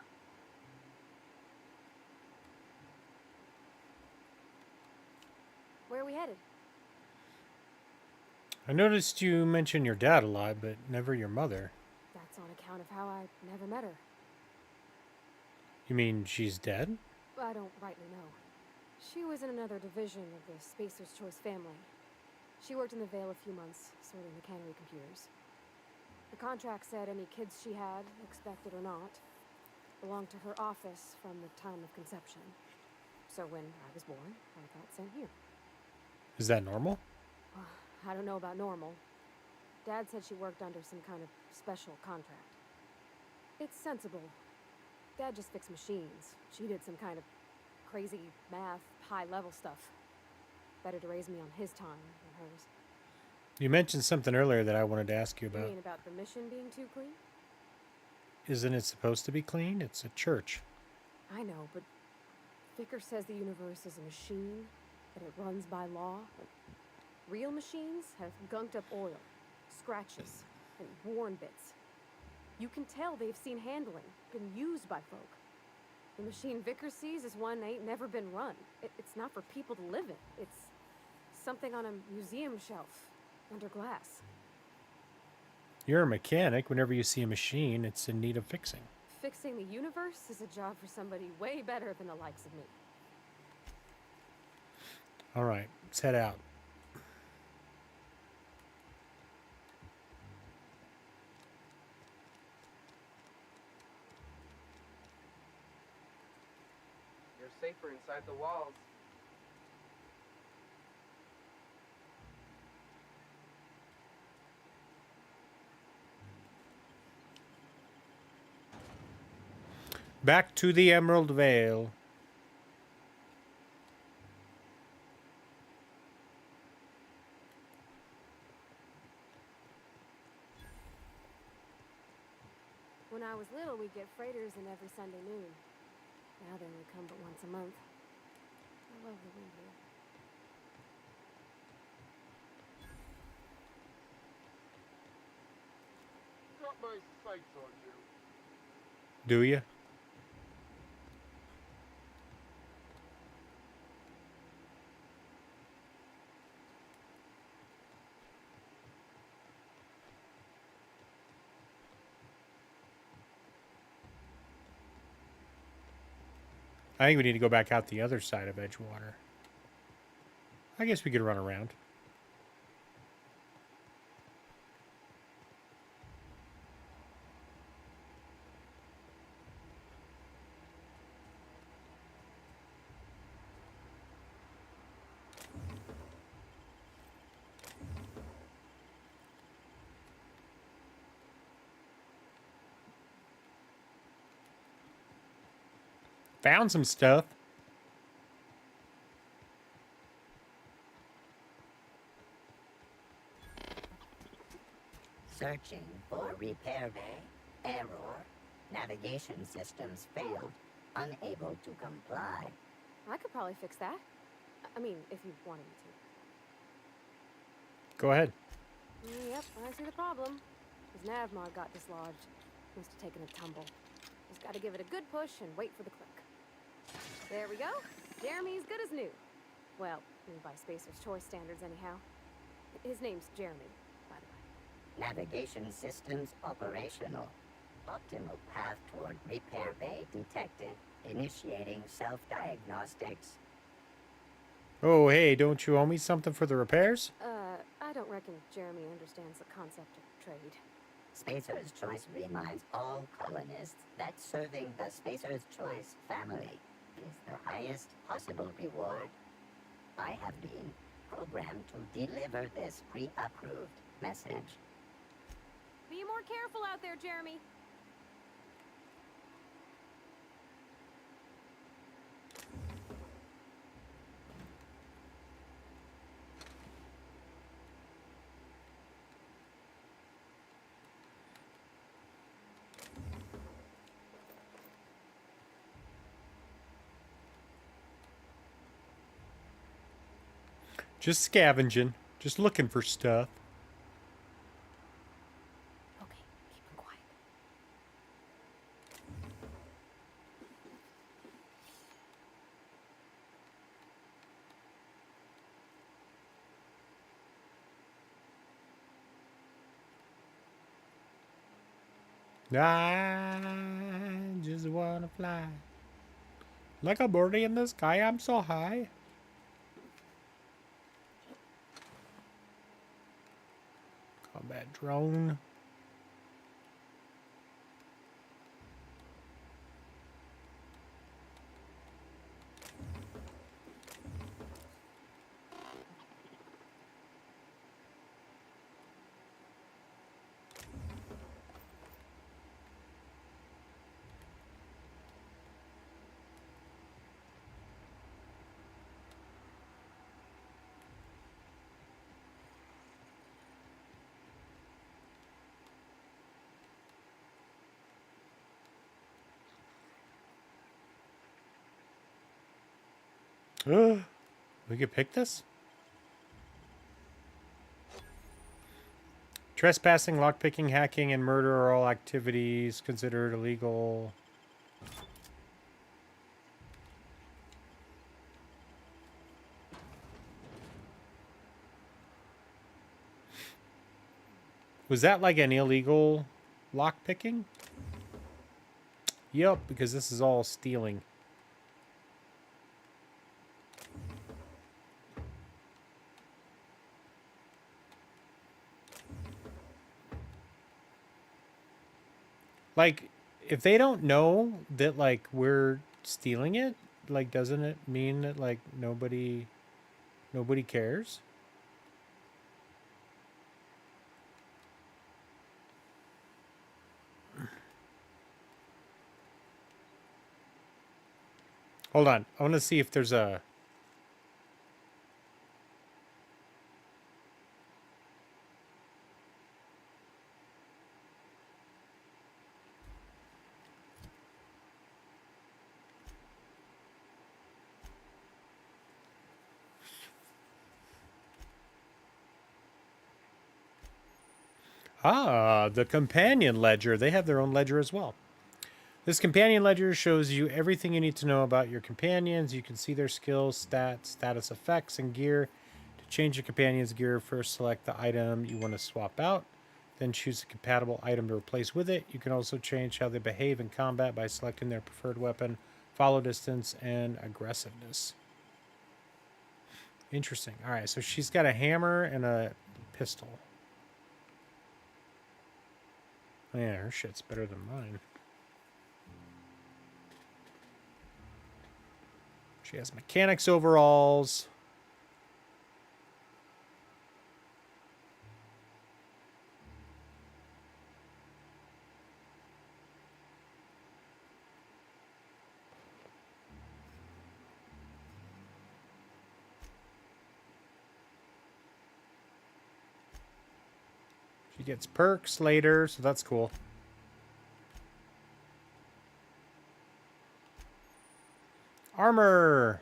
Where are we headed? I noticed you mention your dad a lot, but never your mother. That's on account of how I never met her. You mean she's dead? I don't rightly know. She was in another division of the Spacer's Choice family. She worked in the Vale a few months, sorting the cannery computers. The contract said any kids she had, expected or not, belonged to her office from the time of conception. So when I was born, I got sent here. Is that normal? I don't know about normal. Dad said she worked under some kind of special contract. It's sensible. Dad just fixed machines. She did some kind of crazy math, high-level stuff. Better to raise me on his time than hers. You mentioned something earlier that I wanted to ask you You about. mean about the mission being too clean? Isn't it supposed to be clean? It's a church. I know, but Vicker says the universe is a machine, that it runs by law. Real machines have gunked up oil, scratches, and worn bits. You can tell they've seen handling, been used by folk. The machine Vicker sees is one ain't never been run. It's not for people to live in. It's something on a museum shelf, under glass. You're a mechanic. Whenever you see a machine, it's in need of fixing. Fixing the universe is a job for somebody way better than the likes of me. All right, let's head out. You're safer inside the walls. Back to the Emerald Vale. When I was little, we'd get freighters in every Sunday noon. Now they only come but once a month. I love the wind here. Got my sights on you. Do you? I think we need to go back out the other side of Edgewater. I guess we could run around. Found some stuff. Searching for repair bay. Error. Navigation systems failed. Unable to comply. I could probably fix that. I mean, if you wanted me Go ahead. to. Yep, I see the problem. His navmod got dislodged. Must have taken a tumble. Just gotta give it a good push and wait for the click. There we go. Jeremy's good as new. Well, new by Spacer's Choice standards anyhow. His name's Jeremy, by the way. Navigation systems operational. Optimal path toward repair bay detected. Initiating self-diagnostics. Oh, hey, don't you owe me something for the repairs? I don't reckon Jeremy understands the concept of trade. Spacer's Choice reminds all colonists that serving the Spacer's Choice family is the highest possible reward. I have been programmed to deliver this pre-approved message. Be more careful out there, Jeremy. Just scavenging. Just looking for stuff. Okay, keep him quiet. I just wanna fly. Like a birdie in the sky, I'm so high. Combat drone. We could pick this? Trespassing, lockpicking, hacking, and murder are all activities considered illegal. Was that like an illegal lockpicking? Yep, because this is all stealing. Like, if they don't know that, like, we're stealing it, like, doesn't it mean that, like, nobody cares? Hold on. I want to see if there's a... Ah, the companion ledger. They have their own ledger as well. This companion ledger shows you everything you need to know about your companions. You can see their skills, stats, status effects, and gear. To change your companion's gear, first select the item you want to swap out. Then choose a compatible item to replace with it. You can also change how they behave in combat by selecting their preferred weapon, follow distance, and aggressiveness. Interesting. All right, so she's got a hammer and a pistol. Yeah, her shit's better than mine. She has mechanics overalls. She gets perks later, so that's cool. Armor.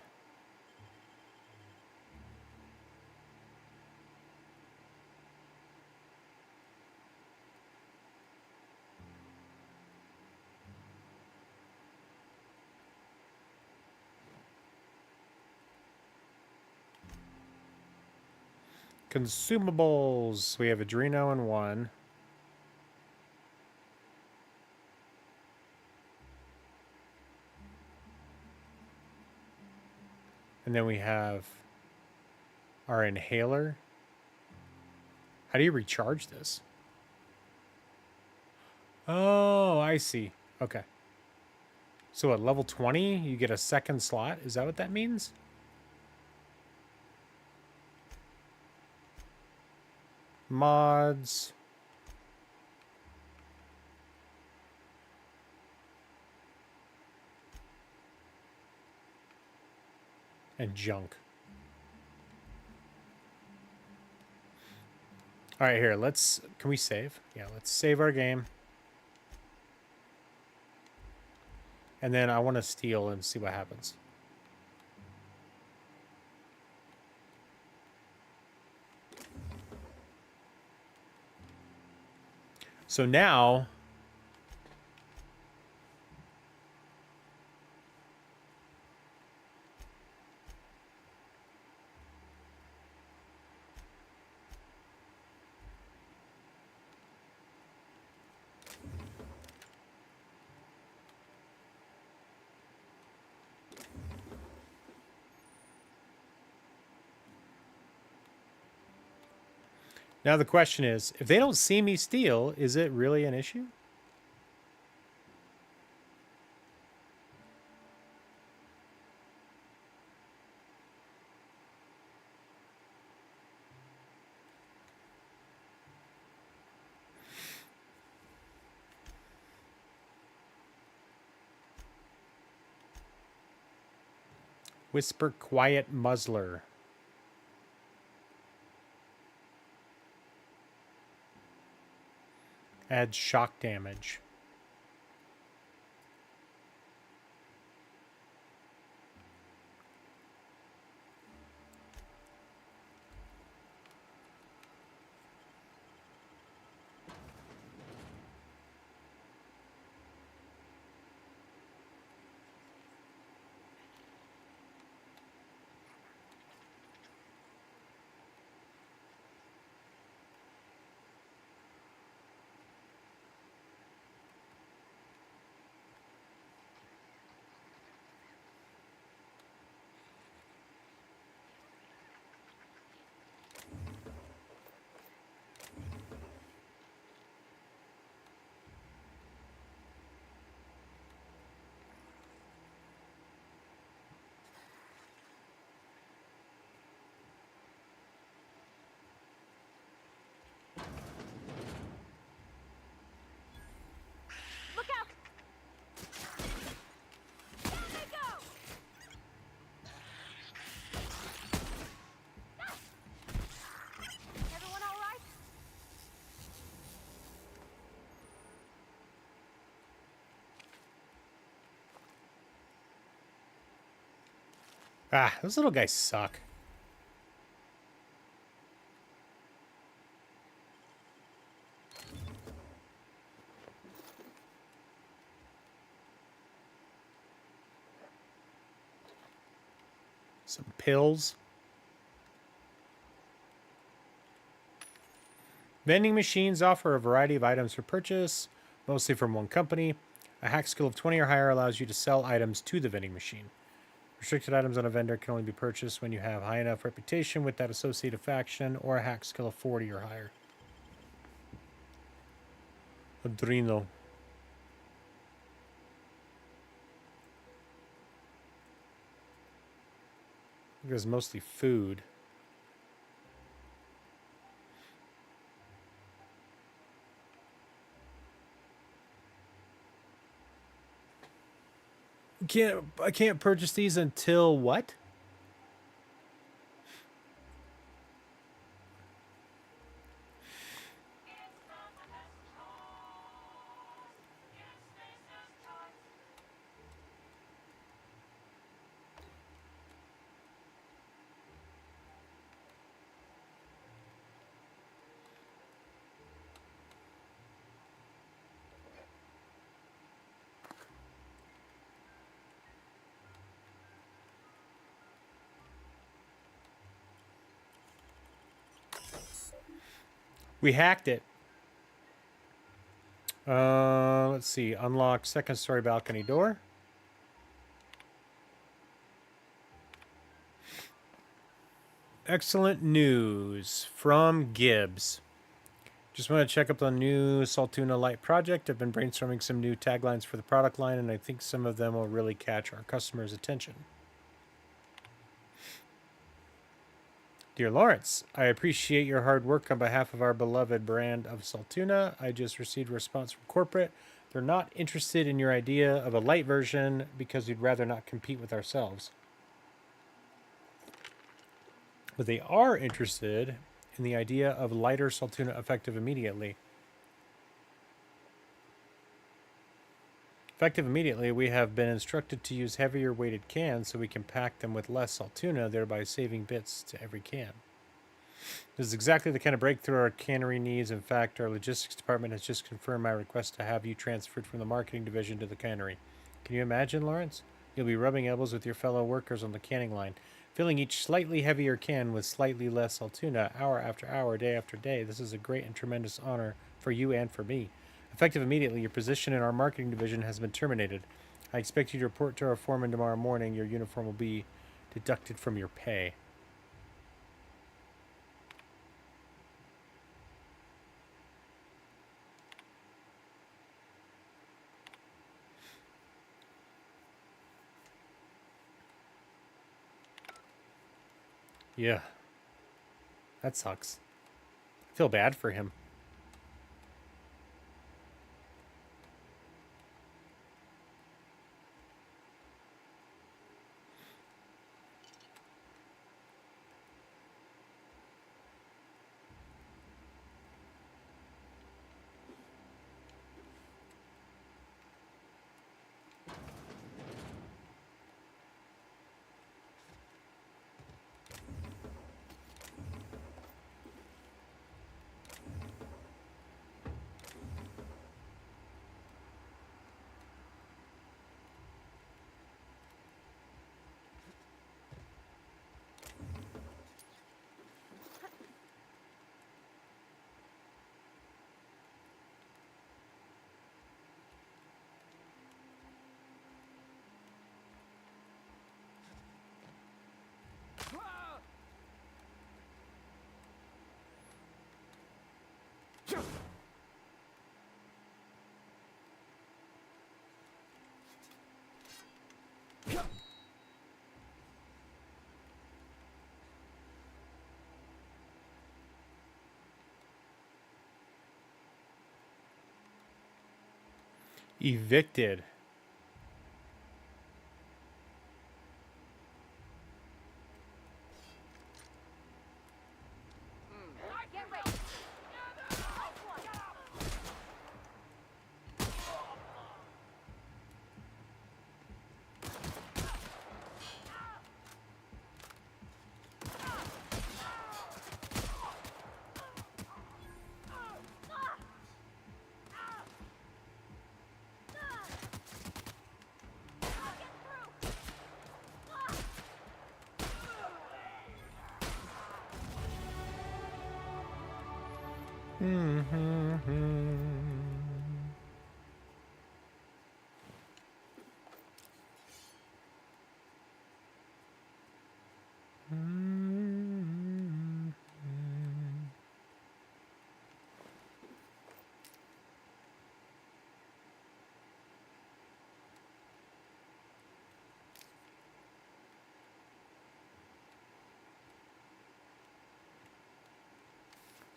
Consumables. We have Adreno in one. And then we have our inhaler. How do you recharge this? Oh, I see. Okay. So at level 20, you get a second slot. Is that what that means? Mods. And junk. All right, here, can we save? Yeah, let's save our game. And then I want to steal and see what happens. So now, now the question is, if they don't see me steal, is it really an issue? Whisper Quiet Muzzler. Adds shock damage. Look out! There they go! Ah! Everyone all right? Ah, those little guys suck. Some pills. Vending machines offer a variety of items for purchase, mostly from one company. A hack skill of 20 or higher allows you to sell items to the vending machine. Restricted items on a vendor can only be purchased when you have high enough reputation with that associated faction or a hack skill of 40 or higher. Adreno. There's mostly food. I can't purchase these until what? We hacked it. Let's see. Unlock second story balcony door. excellent news from Gibbs. Just want to check up on the new Saltuna Light project. I've been brainstorming some new taglines for the product line, and I think some of them will really catch our customers' attention. Dear Lawrence, I appreciate your hard work on behalf of our beloved brand of Saltuna. I just received a response from corporate. They're not interested in your idea of a light version because we'd rather not compete with ourselves. But they are interested in the idea of lighter Saltuna effective immediately. Effective immediately, we have been instructed to use heavier weighted cans so we can pack them with less Saltuna, thereby saving bits to every can. This is exactly the kind of breakthrough our cannery needs. In fact, our logistics department has just confirmed my request to have you transferred from the marketing division to the cannery. Can you imagine, Lawrence? You'll be rubbing elbows with your fellow workers on the canning line, filling each slightly heavier can with slightly less Saltuna hour after hour, day after day. This is a great and tremendous honor for you and for me. Effective immediately, your position in our marketing division has been terminated. I expect you to report to our foreman tomorrow morning. Your uniform will be deducted from your pay. Yeah. That sucks. I feel bad for him. Evicted.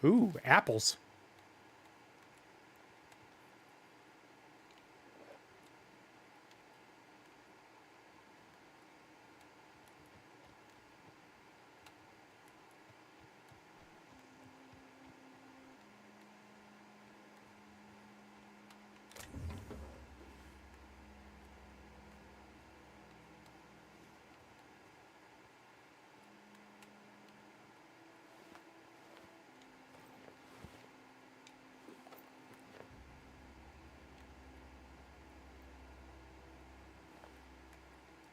Ooh, apples.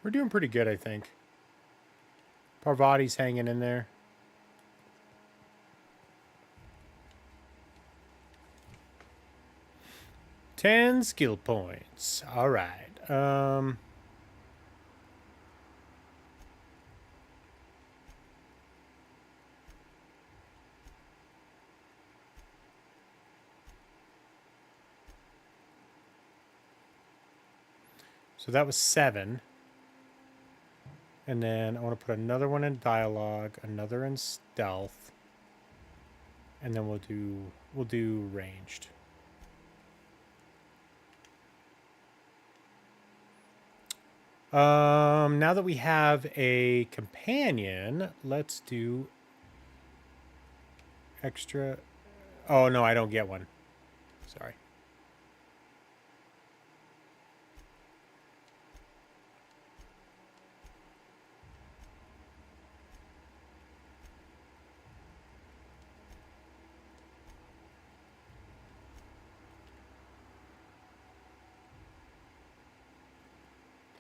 We're doing pretty good, I think. Parvati's hanging in there. Ten skill points. All right. So that was 7. And then I want to put another one in dialogue, another in stealth, and then we'll do ranged. Now that we have a companion, let's do extra. Oh no, I don't get one. Sorry.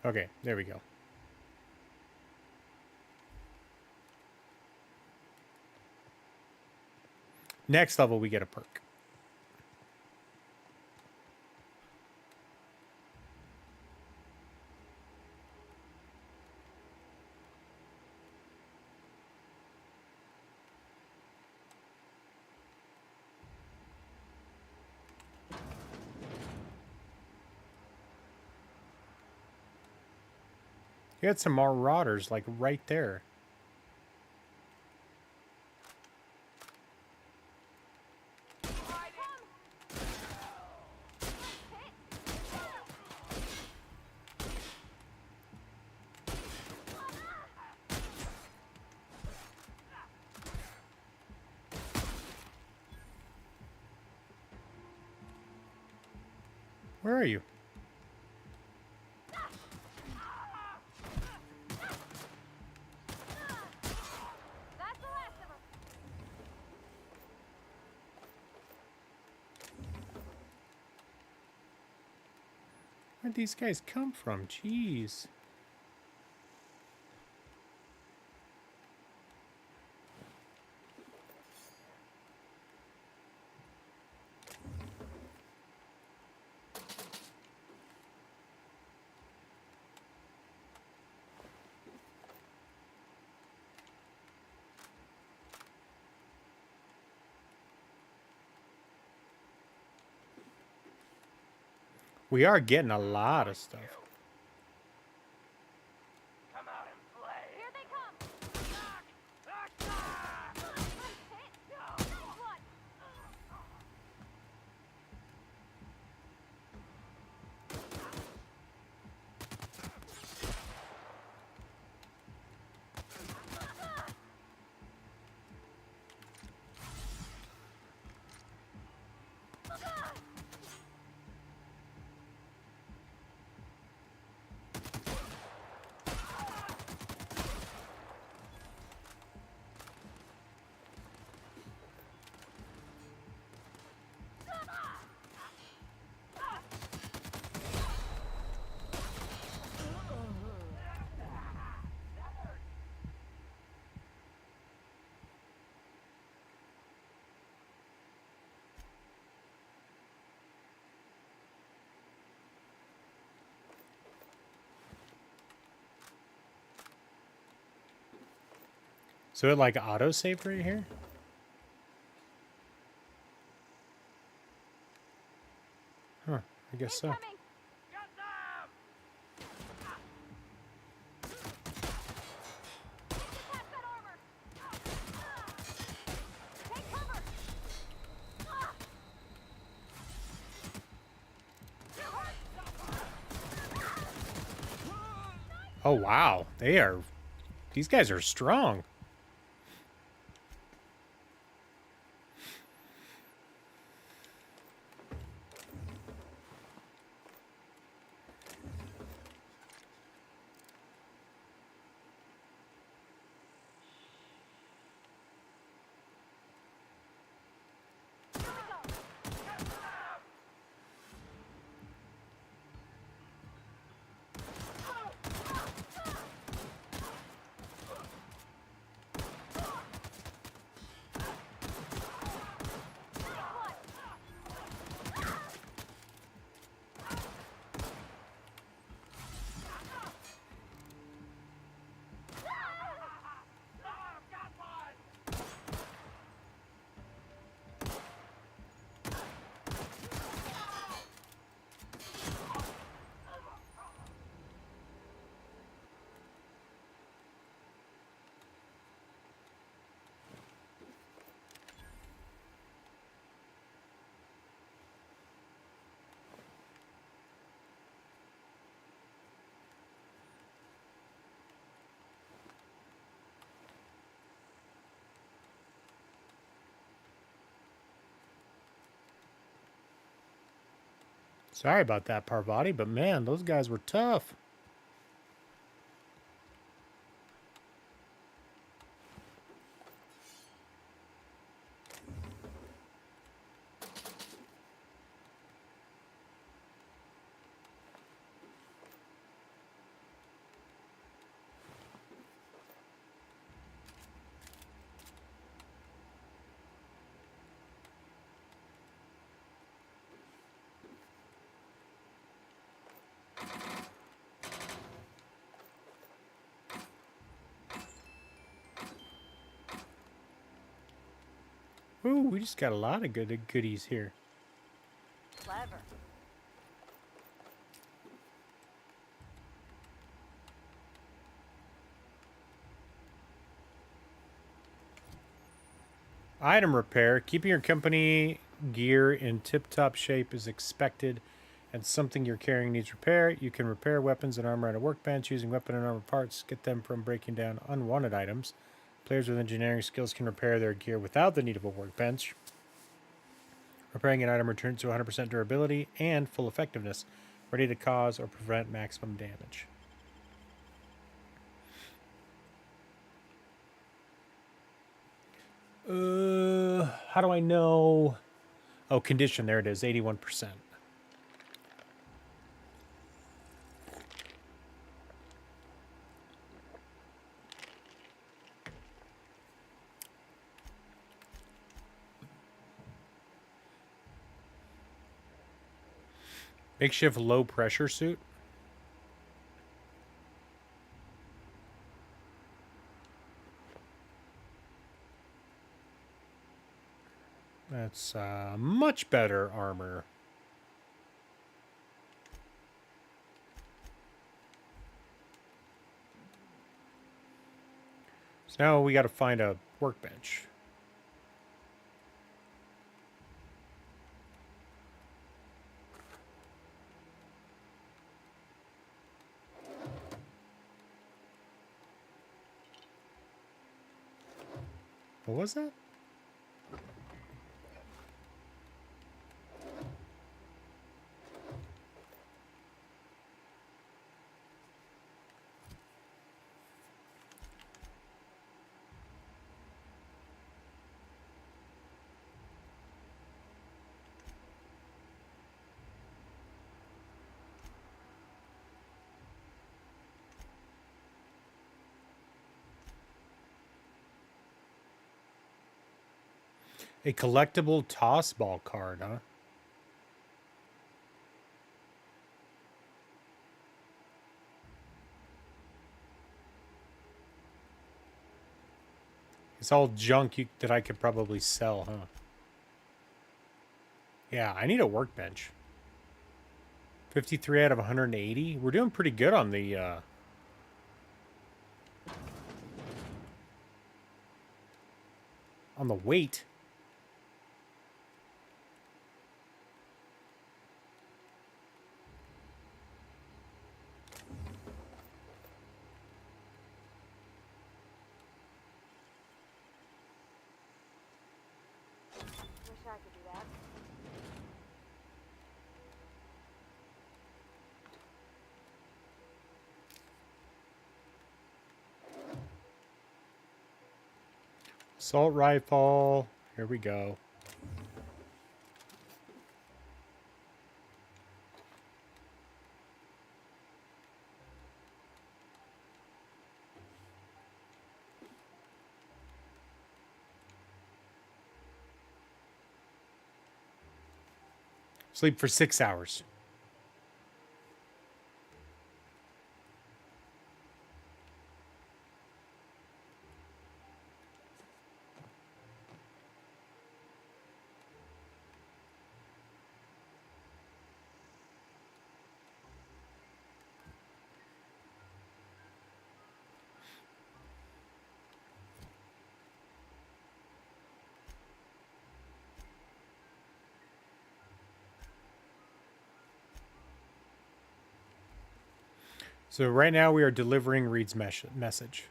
Okay, there we go. Next level, we get a perk. You had some marauders, like, right there. Where are you? Where'd these guys come from? Jeez. We are getting a lot of stuff. Come out and play. Here they come. So it like autosave right here? Huh, I guess so. Oh wow, these guys are strong. Sorry about that, Parvati, but man, those guys were tough. Ooh, we just got a lot of good goodies here. Clever. Item repair. Keeping your company gear in tip-top shape is expected, and something you're carrying needs repair. You can repair weapons and armor at a workbench using weapon and armor parts. Get them from breaking down unwanted items. Players with engineering skills can repair their gear without the need of a workbench. Repairing an item returns to 100% durability and full effectiveness, ready to cause or prevent maximum damage. How do I know? Oh, condition, there it is, 81%. Makeshift low pressure suit. That's much better armor. So now we got to find a workbench. What was that? A collectible toss ball card, huh? It's all junk that I could probably sell, huh? Yeah, I need a workbench. 53 out of 180. We're doing pretty good on the weight. Wish I could do that. Assault rifle. Here we go. Sleep for 6 hours. So right now we are delivering Reed's message.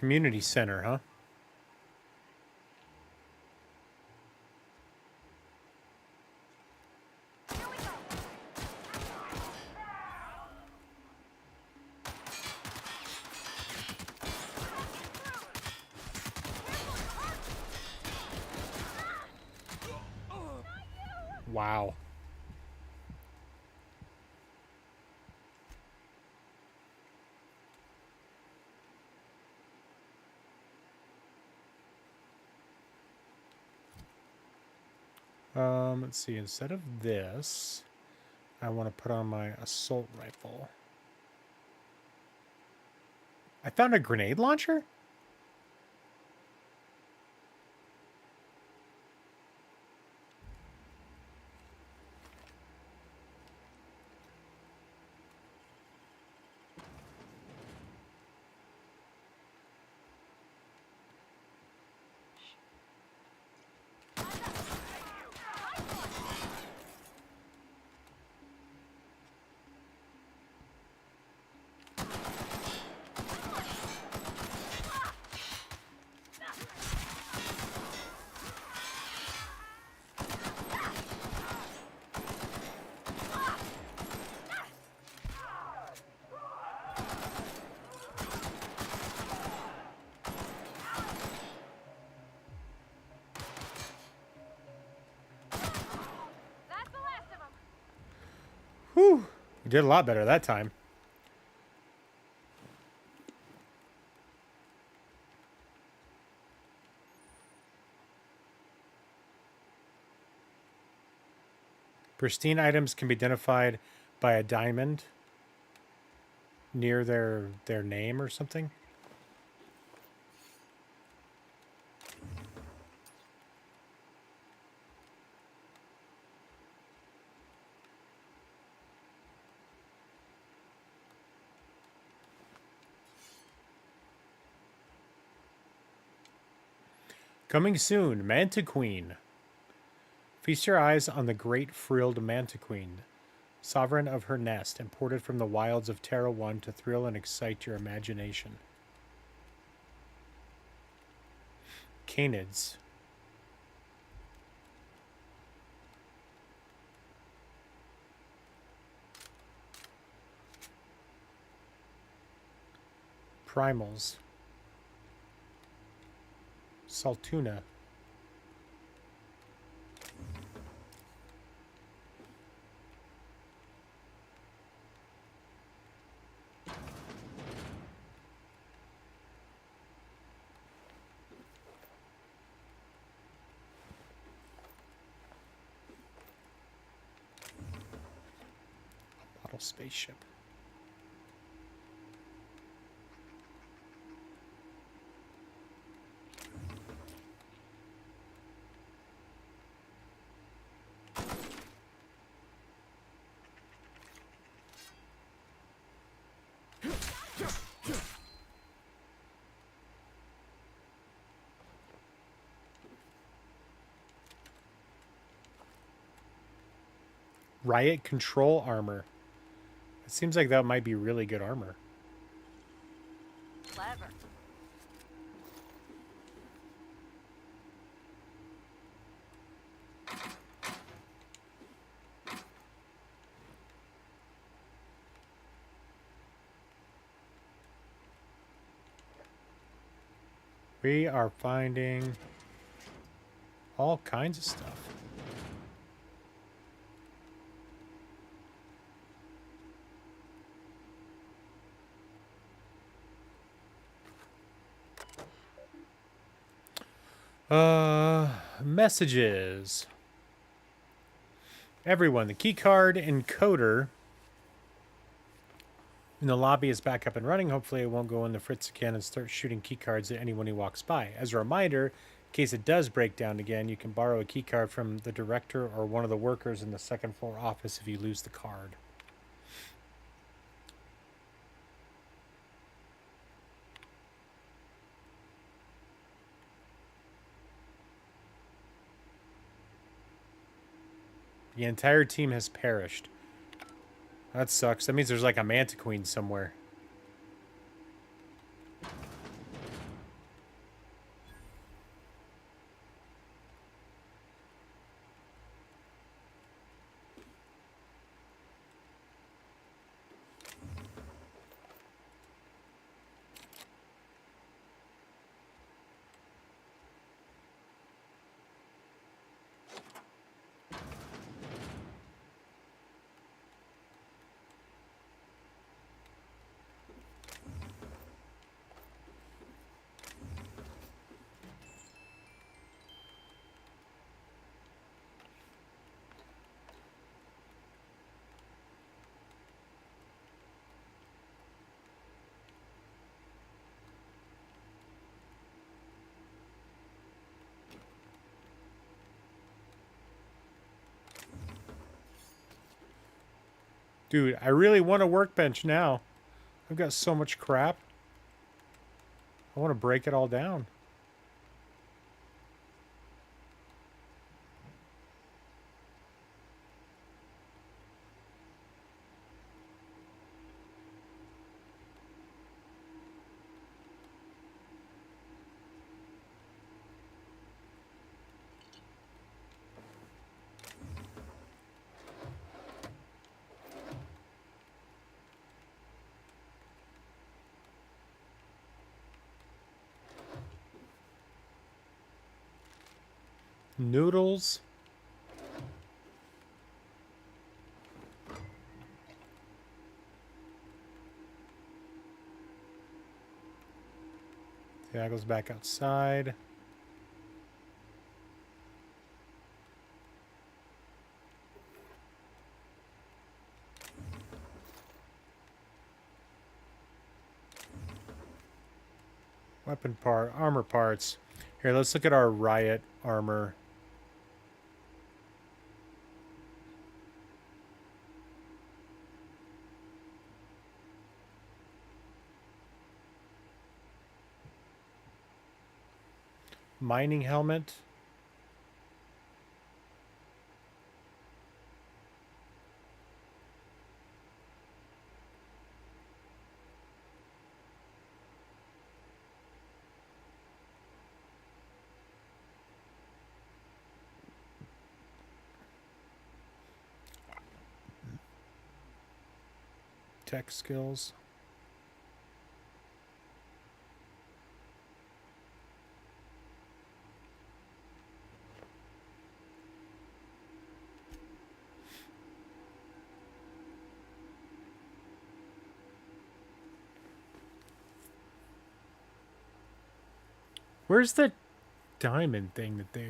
Community center, huh? Wow. Let's see. Instead of this, I want to put on my assault rifle. I found a grenade launcher? Whew. We did a lot better that time. Pristine items can be identified by a diamond near their name or something. Coming soon, Mantiqueen. Feast your eyes on the great frilled Mantiqueen, sovereign of her nest, imported from the wilds of Terra 1 to thrill and excite your imagination. Canids. Primals. Saltuna. Model spaceship. Riot control armor. It seems like that might be really good armor. Clever. We are finding all kinds of stuff. Messages. Everyone, the keycard encoder in the lobby is back up and running. Hopefully it won't go in the Fritz again and start shooting keycards at anyone who walks by. As a reminder, in case it does break down again, you can borrow a keycard from the director or one of the workers in the second floor office if you lose the card. The entire team has perished. That sucks. That means there's like a Mantiqueen somewhere. Dude, I really want a workbench now. I've got so much crap. I want to break it all down. Noodles. That goes back outside. Weapon part, armor parts. Here, let's look at our riot armor. Mining helmet. Tech skills. Where's the diamond thing that they...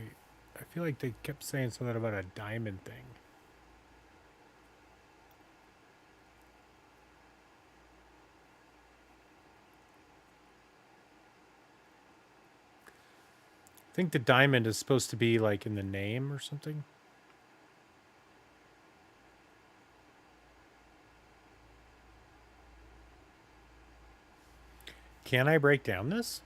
I feel like they kept saying something about a diamond thing. I think the diamond is supposed to be like in the name or something. Can I break down this?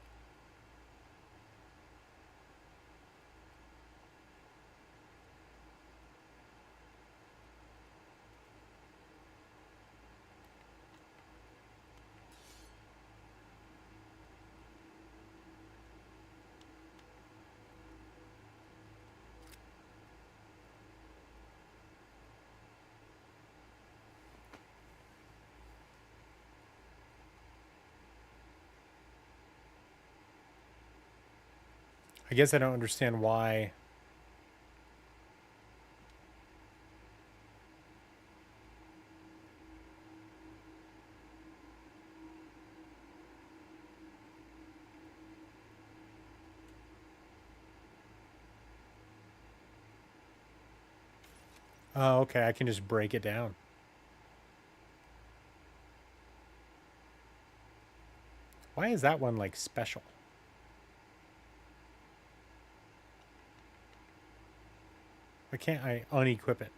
I guess I don't understand why. Oh, okay, I can just break it down. Why is that one like special? Why can't I unequip it?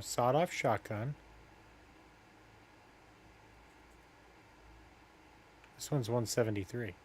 Sawed-off shotgun. This one's 173.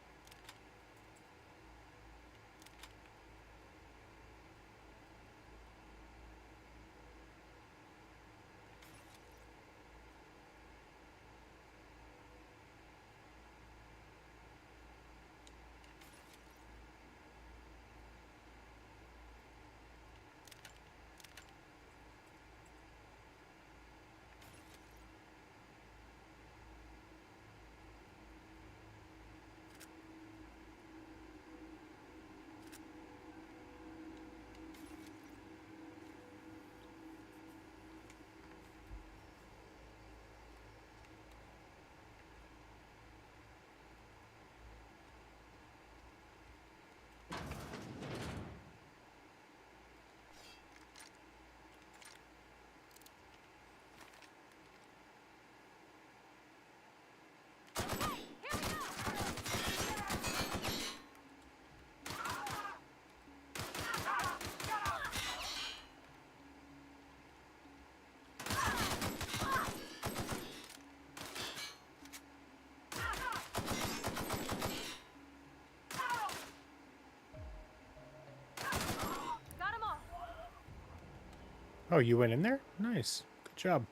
Oh, you went in there? Nice. Good job.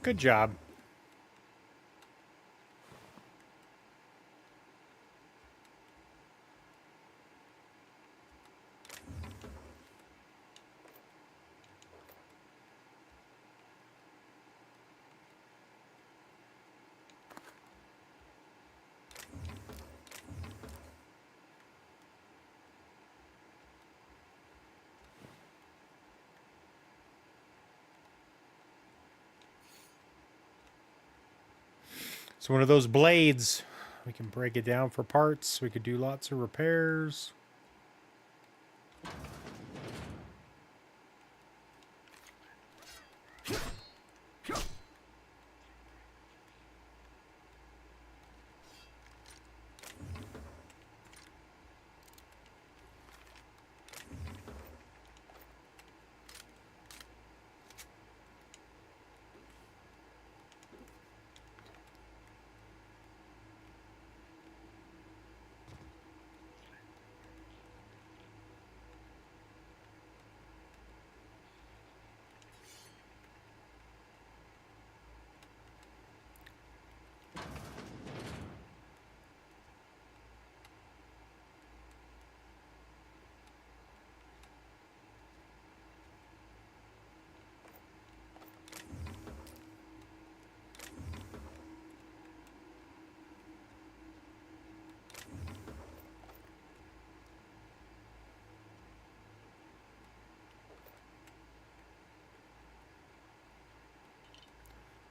Good job. It's one of those blades. We can break it down for parts. We could do lots of repairs.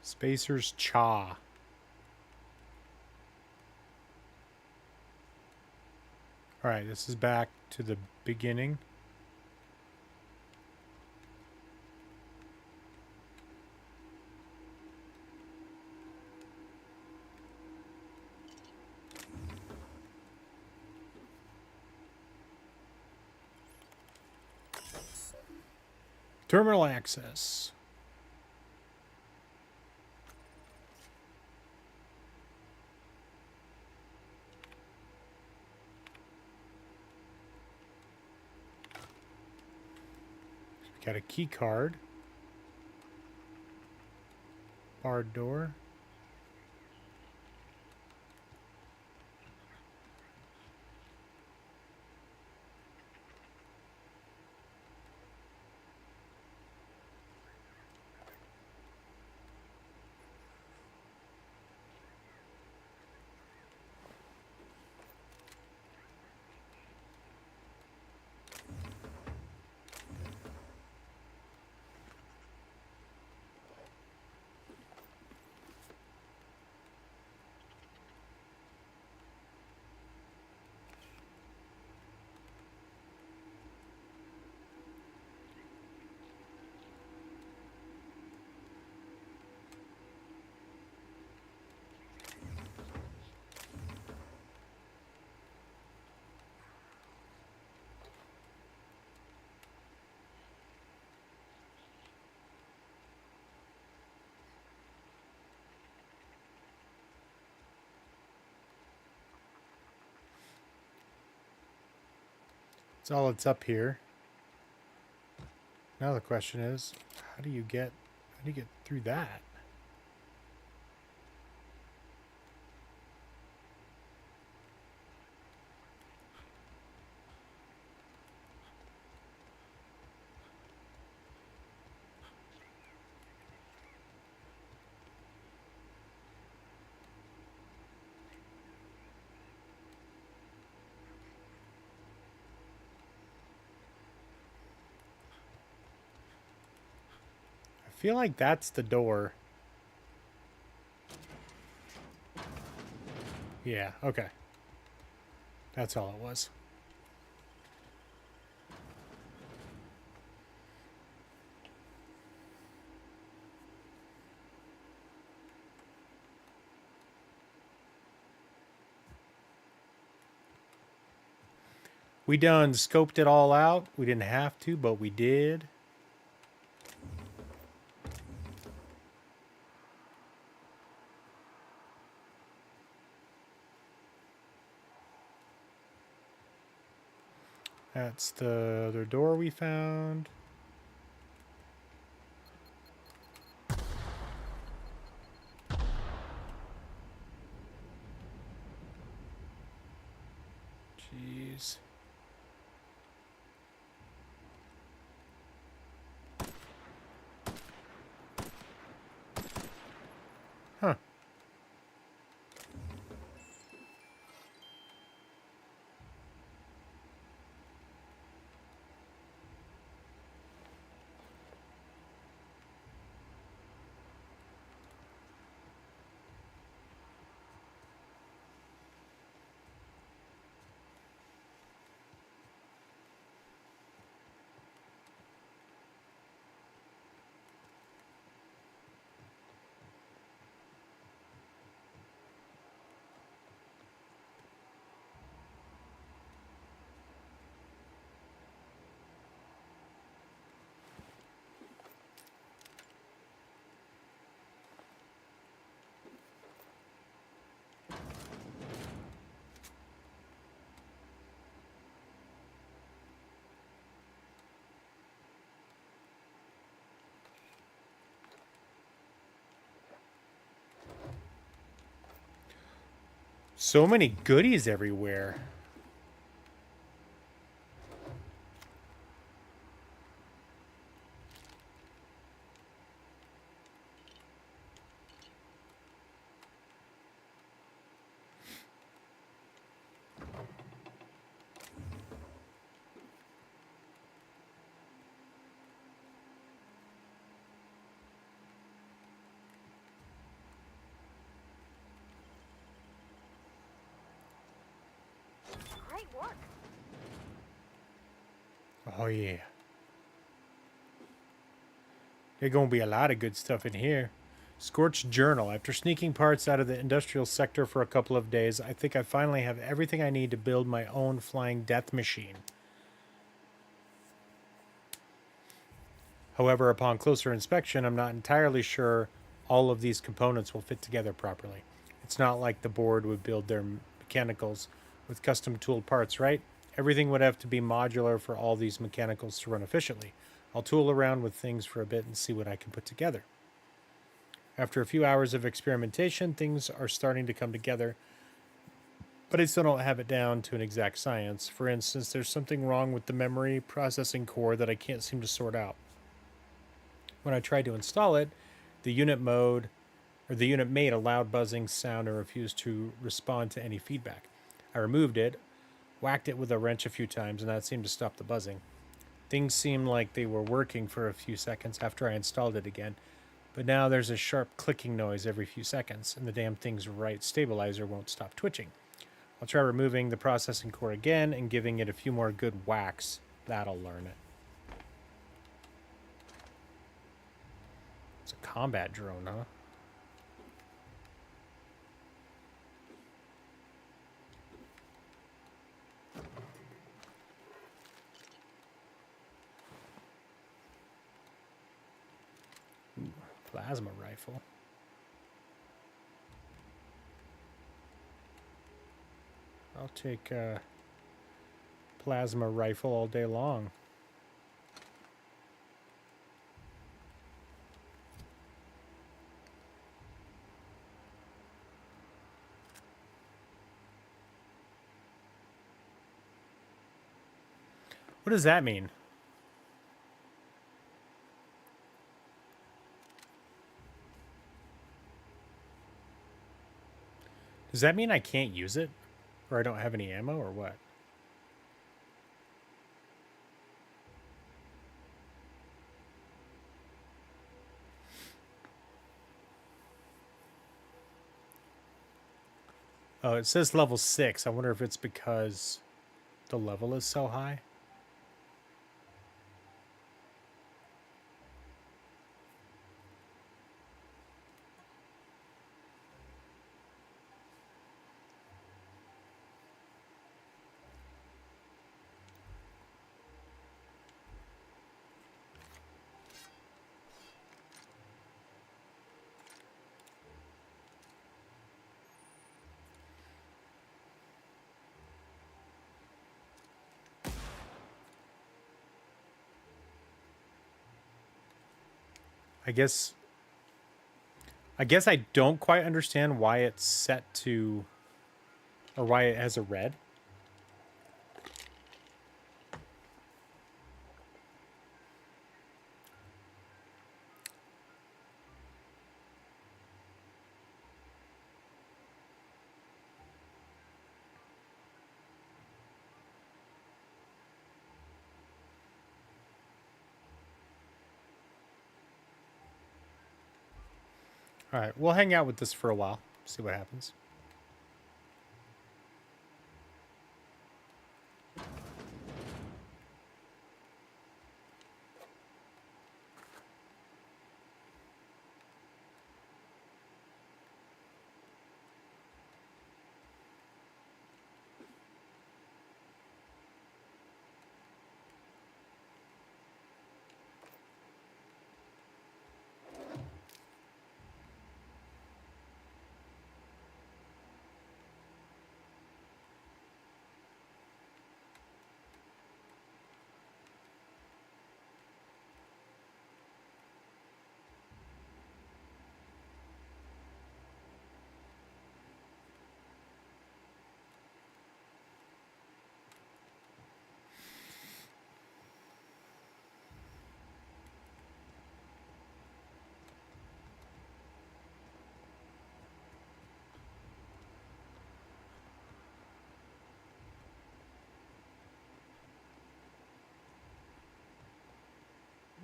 Spacer's Cha. Alright, this is back to the beginning. Terminal access. Got a key card. Barred door. That's all that's up here. Now the question is, how do you get through that? I feel like that's the door. Yeah, okay. That's all it was. We done scoped it all out. We didn't have to, but we did. That's the other door we found. Jeez. Huh. So many goodies everywhere. Great work. Oh yeah. There's gonna be a lot of good stuff in here. Scorched Journal. After sneaking parts out of the industrial sector for a couple of days, I think I finally have everything I need to build my own flying death machine. However, upon closer inspection, I'm not entirely sure all of these components will fit together properly. It's not like the board would build their mechanicals with custom tooled parts, right? Everything would have to be modular for all these mechanicals to run efficiently. I'll tool around with things for a bit and see what I can put together. After a few hours of experimentation, things are starting to come together, but I still don't have it down to an exact science. For instance, there's something wrong with the memory processing core that I can't seem to sort out. When I tried to install it, the unit made a loud buzzing sound and refused to respond to any feedback. I removed it, whacked it with a wrench a few times, and that seemed to stop the buzzing. Things seemed like they were working for a few seconds after I installed it again, but now there's a sharp clicking noise every few seconds, and the damn thing's right stabilizer won't stop twitching. I'll try removing the processing core again and giving it a few more good whacks. That'll learn it. It's a combat drone, huh? Ooh, plasma rifle. I'll take a plasma rifle all day long. What does that mean? Does that mean I can't use it? Or I don't have any ammo, or what? Oh, it says level 6. I wonder if it's because the level is so high. I guess I don't quite understand why it's set to, or why it has a red. All right, we'll hang out with this for a while. See what happens.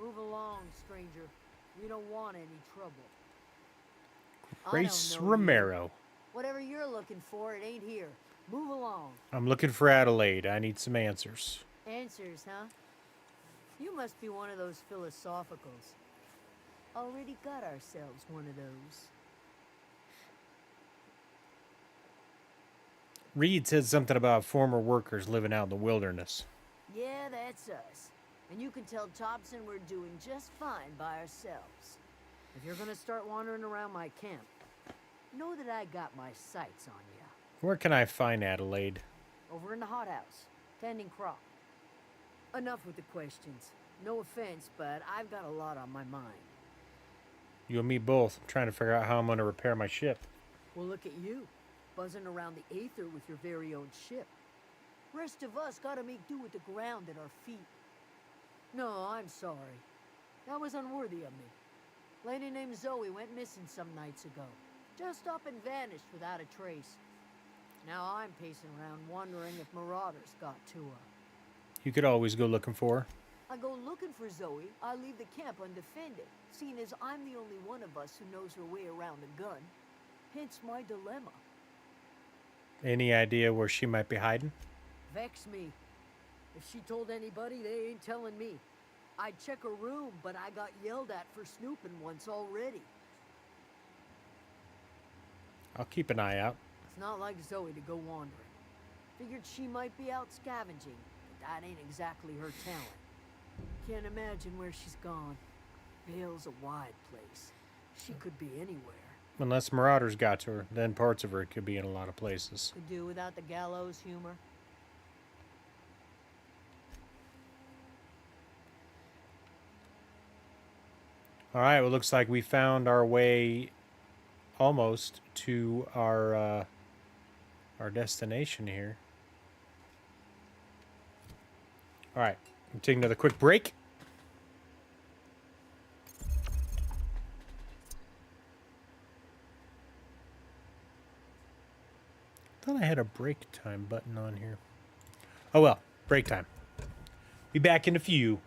Move along, stranger. We don't want any trouble. Grace I don't know Romero. you. Whatever you're looking for, it ain't here. Move along. I'm looking for Adelaide. I need some answers. Answers, huh? You must be one of those philosophicals. Already got ourselves one of those. Reed said something about former workers living out in the wilderness. Yeah, that's us. And you can tell Thompson we're doing just fine by ourselves. If you're gonna start wandering around my camp, know that I got my sights on you. Where can I find Adelaide? Over in the hothouse, tending crop. Enough with the questions. No offense, but I've got a lot on my mind. You and me both. I'm trying to figure out how I'm going to repair my ship. Well, look at you, buzzing around the aether with your very own ship. Rest of us gotta make do with the ground at our feet. No, I'm sorry. That was unworthy of me. Lady named Zoe went missing some nights ago. Just up and vanished without a trace. Now I'm pacing around wondering if marauders got to her. You could always go looking for her. I go looking for Zoe, I leave the camp undefended, seeing as I'm the only one of us who knows her way around a gun. Hence my dilemma. Any idea where she might be hiding? Vex me. If she told anybody, they ain't telling me. I'd check her room, but I got yelled at for snooping once already. I'll keep an eye out. It's not like Zoe to go wandering. Figured she might be out scavenging, but that ain't exactly her talent. Can't imagine where she's gone. Vale's a wide place. She could be anywhere. Unless marauders got to her, then parts of her could be in a lot of places. Could do without the gallows humor. All right, well, looks like we found our way almost to our destination here. All right, I'm taking another quick break. Thought I had a break time button on here. Oh well, break time. Be back in a few.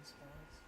spots.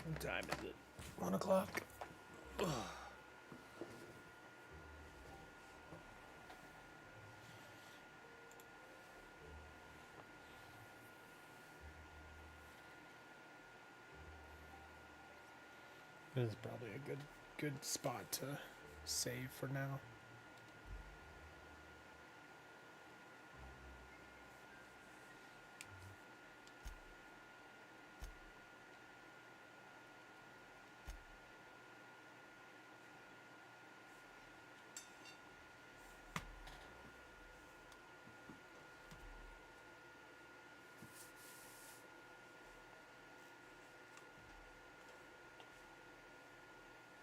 What time is it? 1 o'clock? This is probably a good spot to save for now.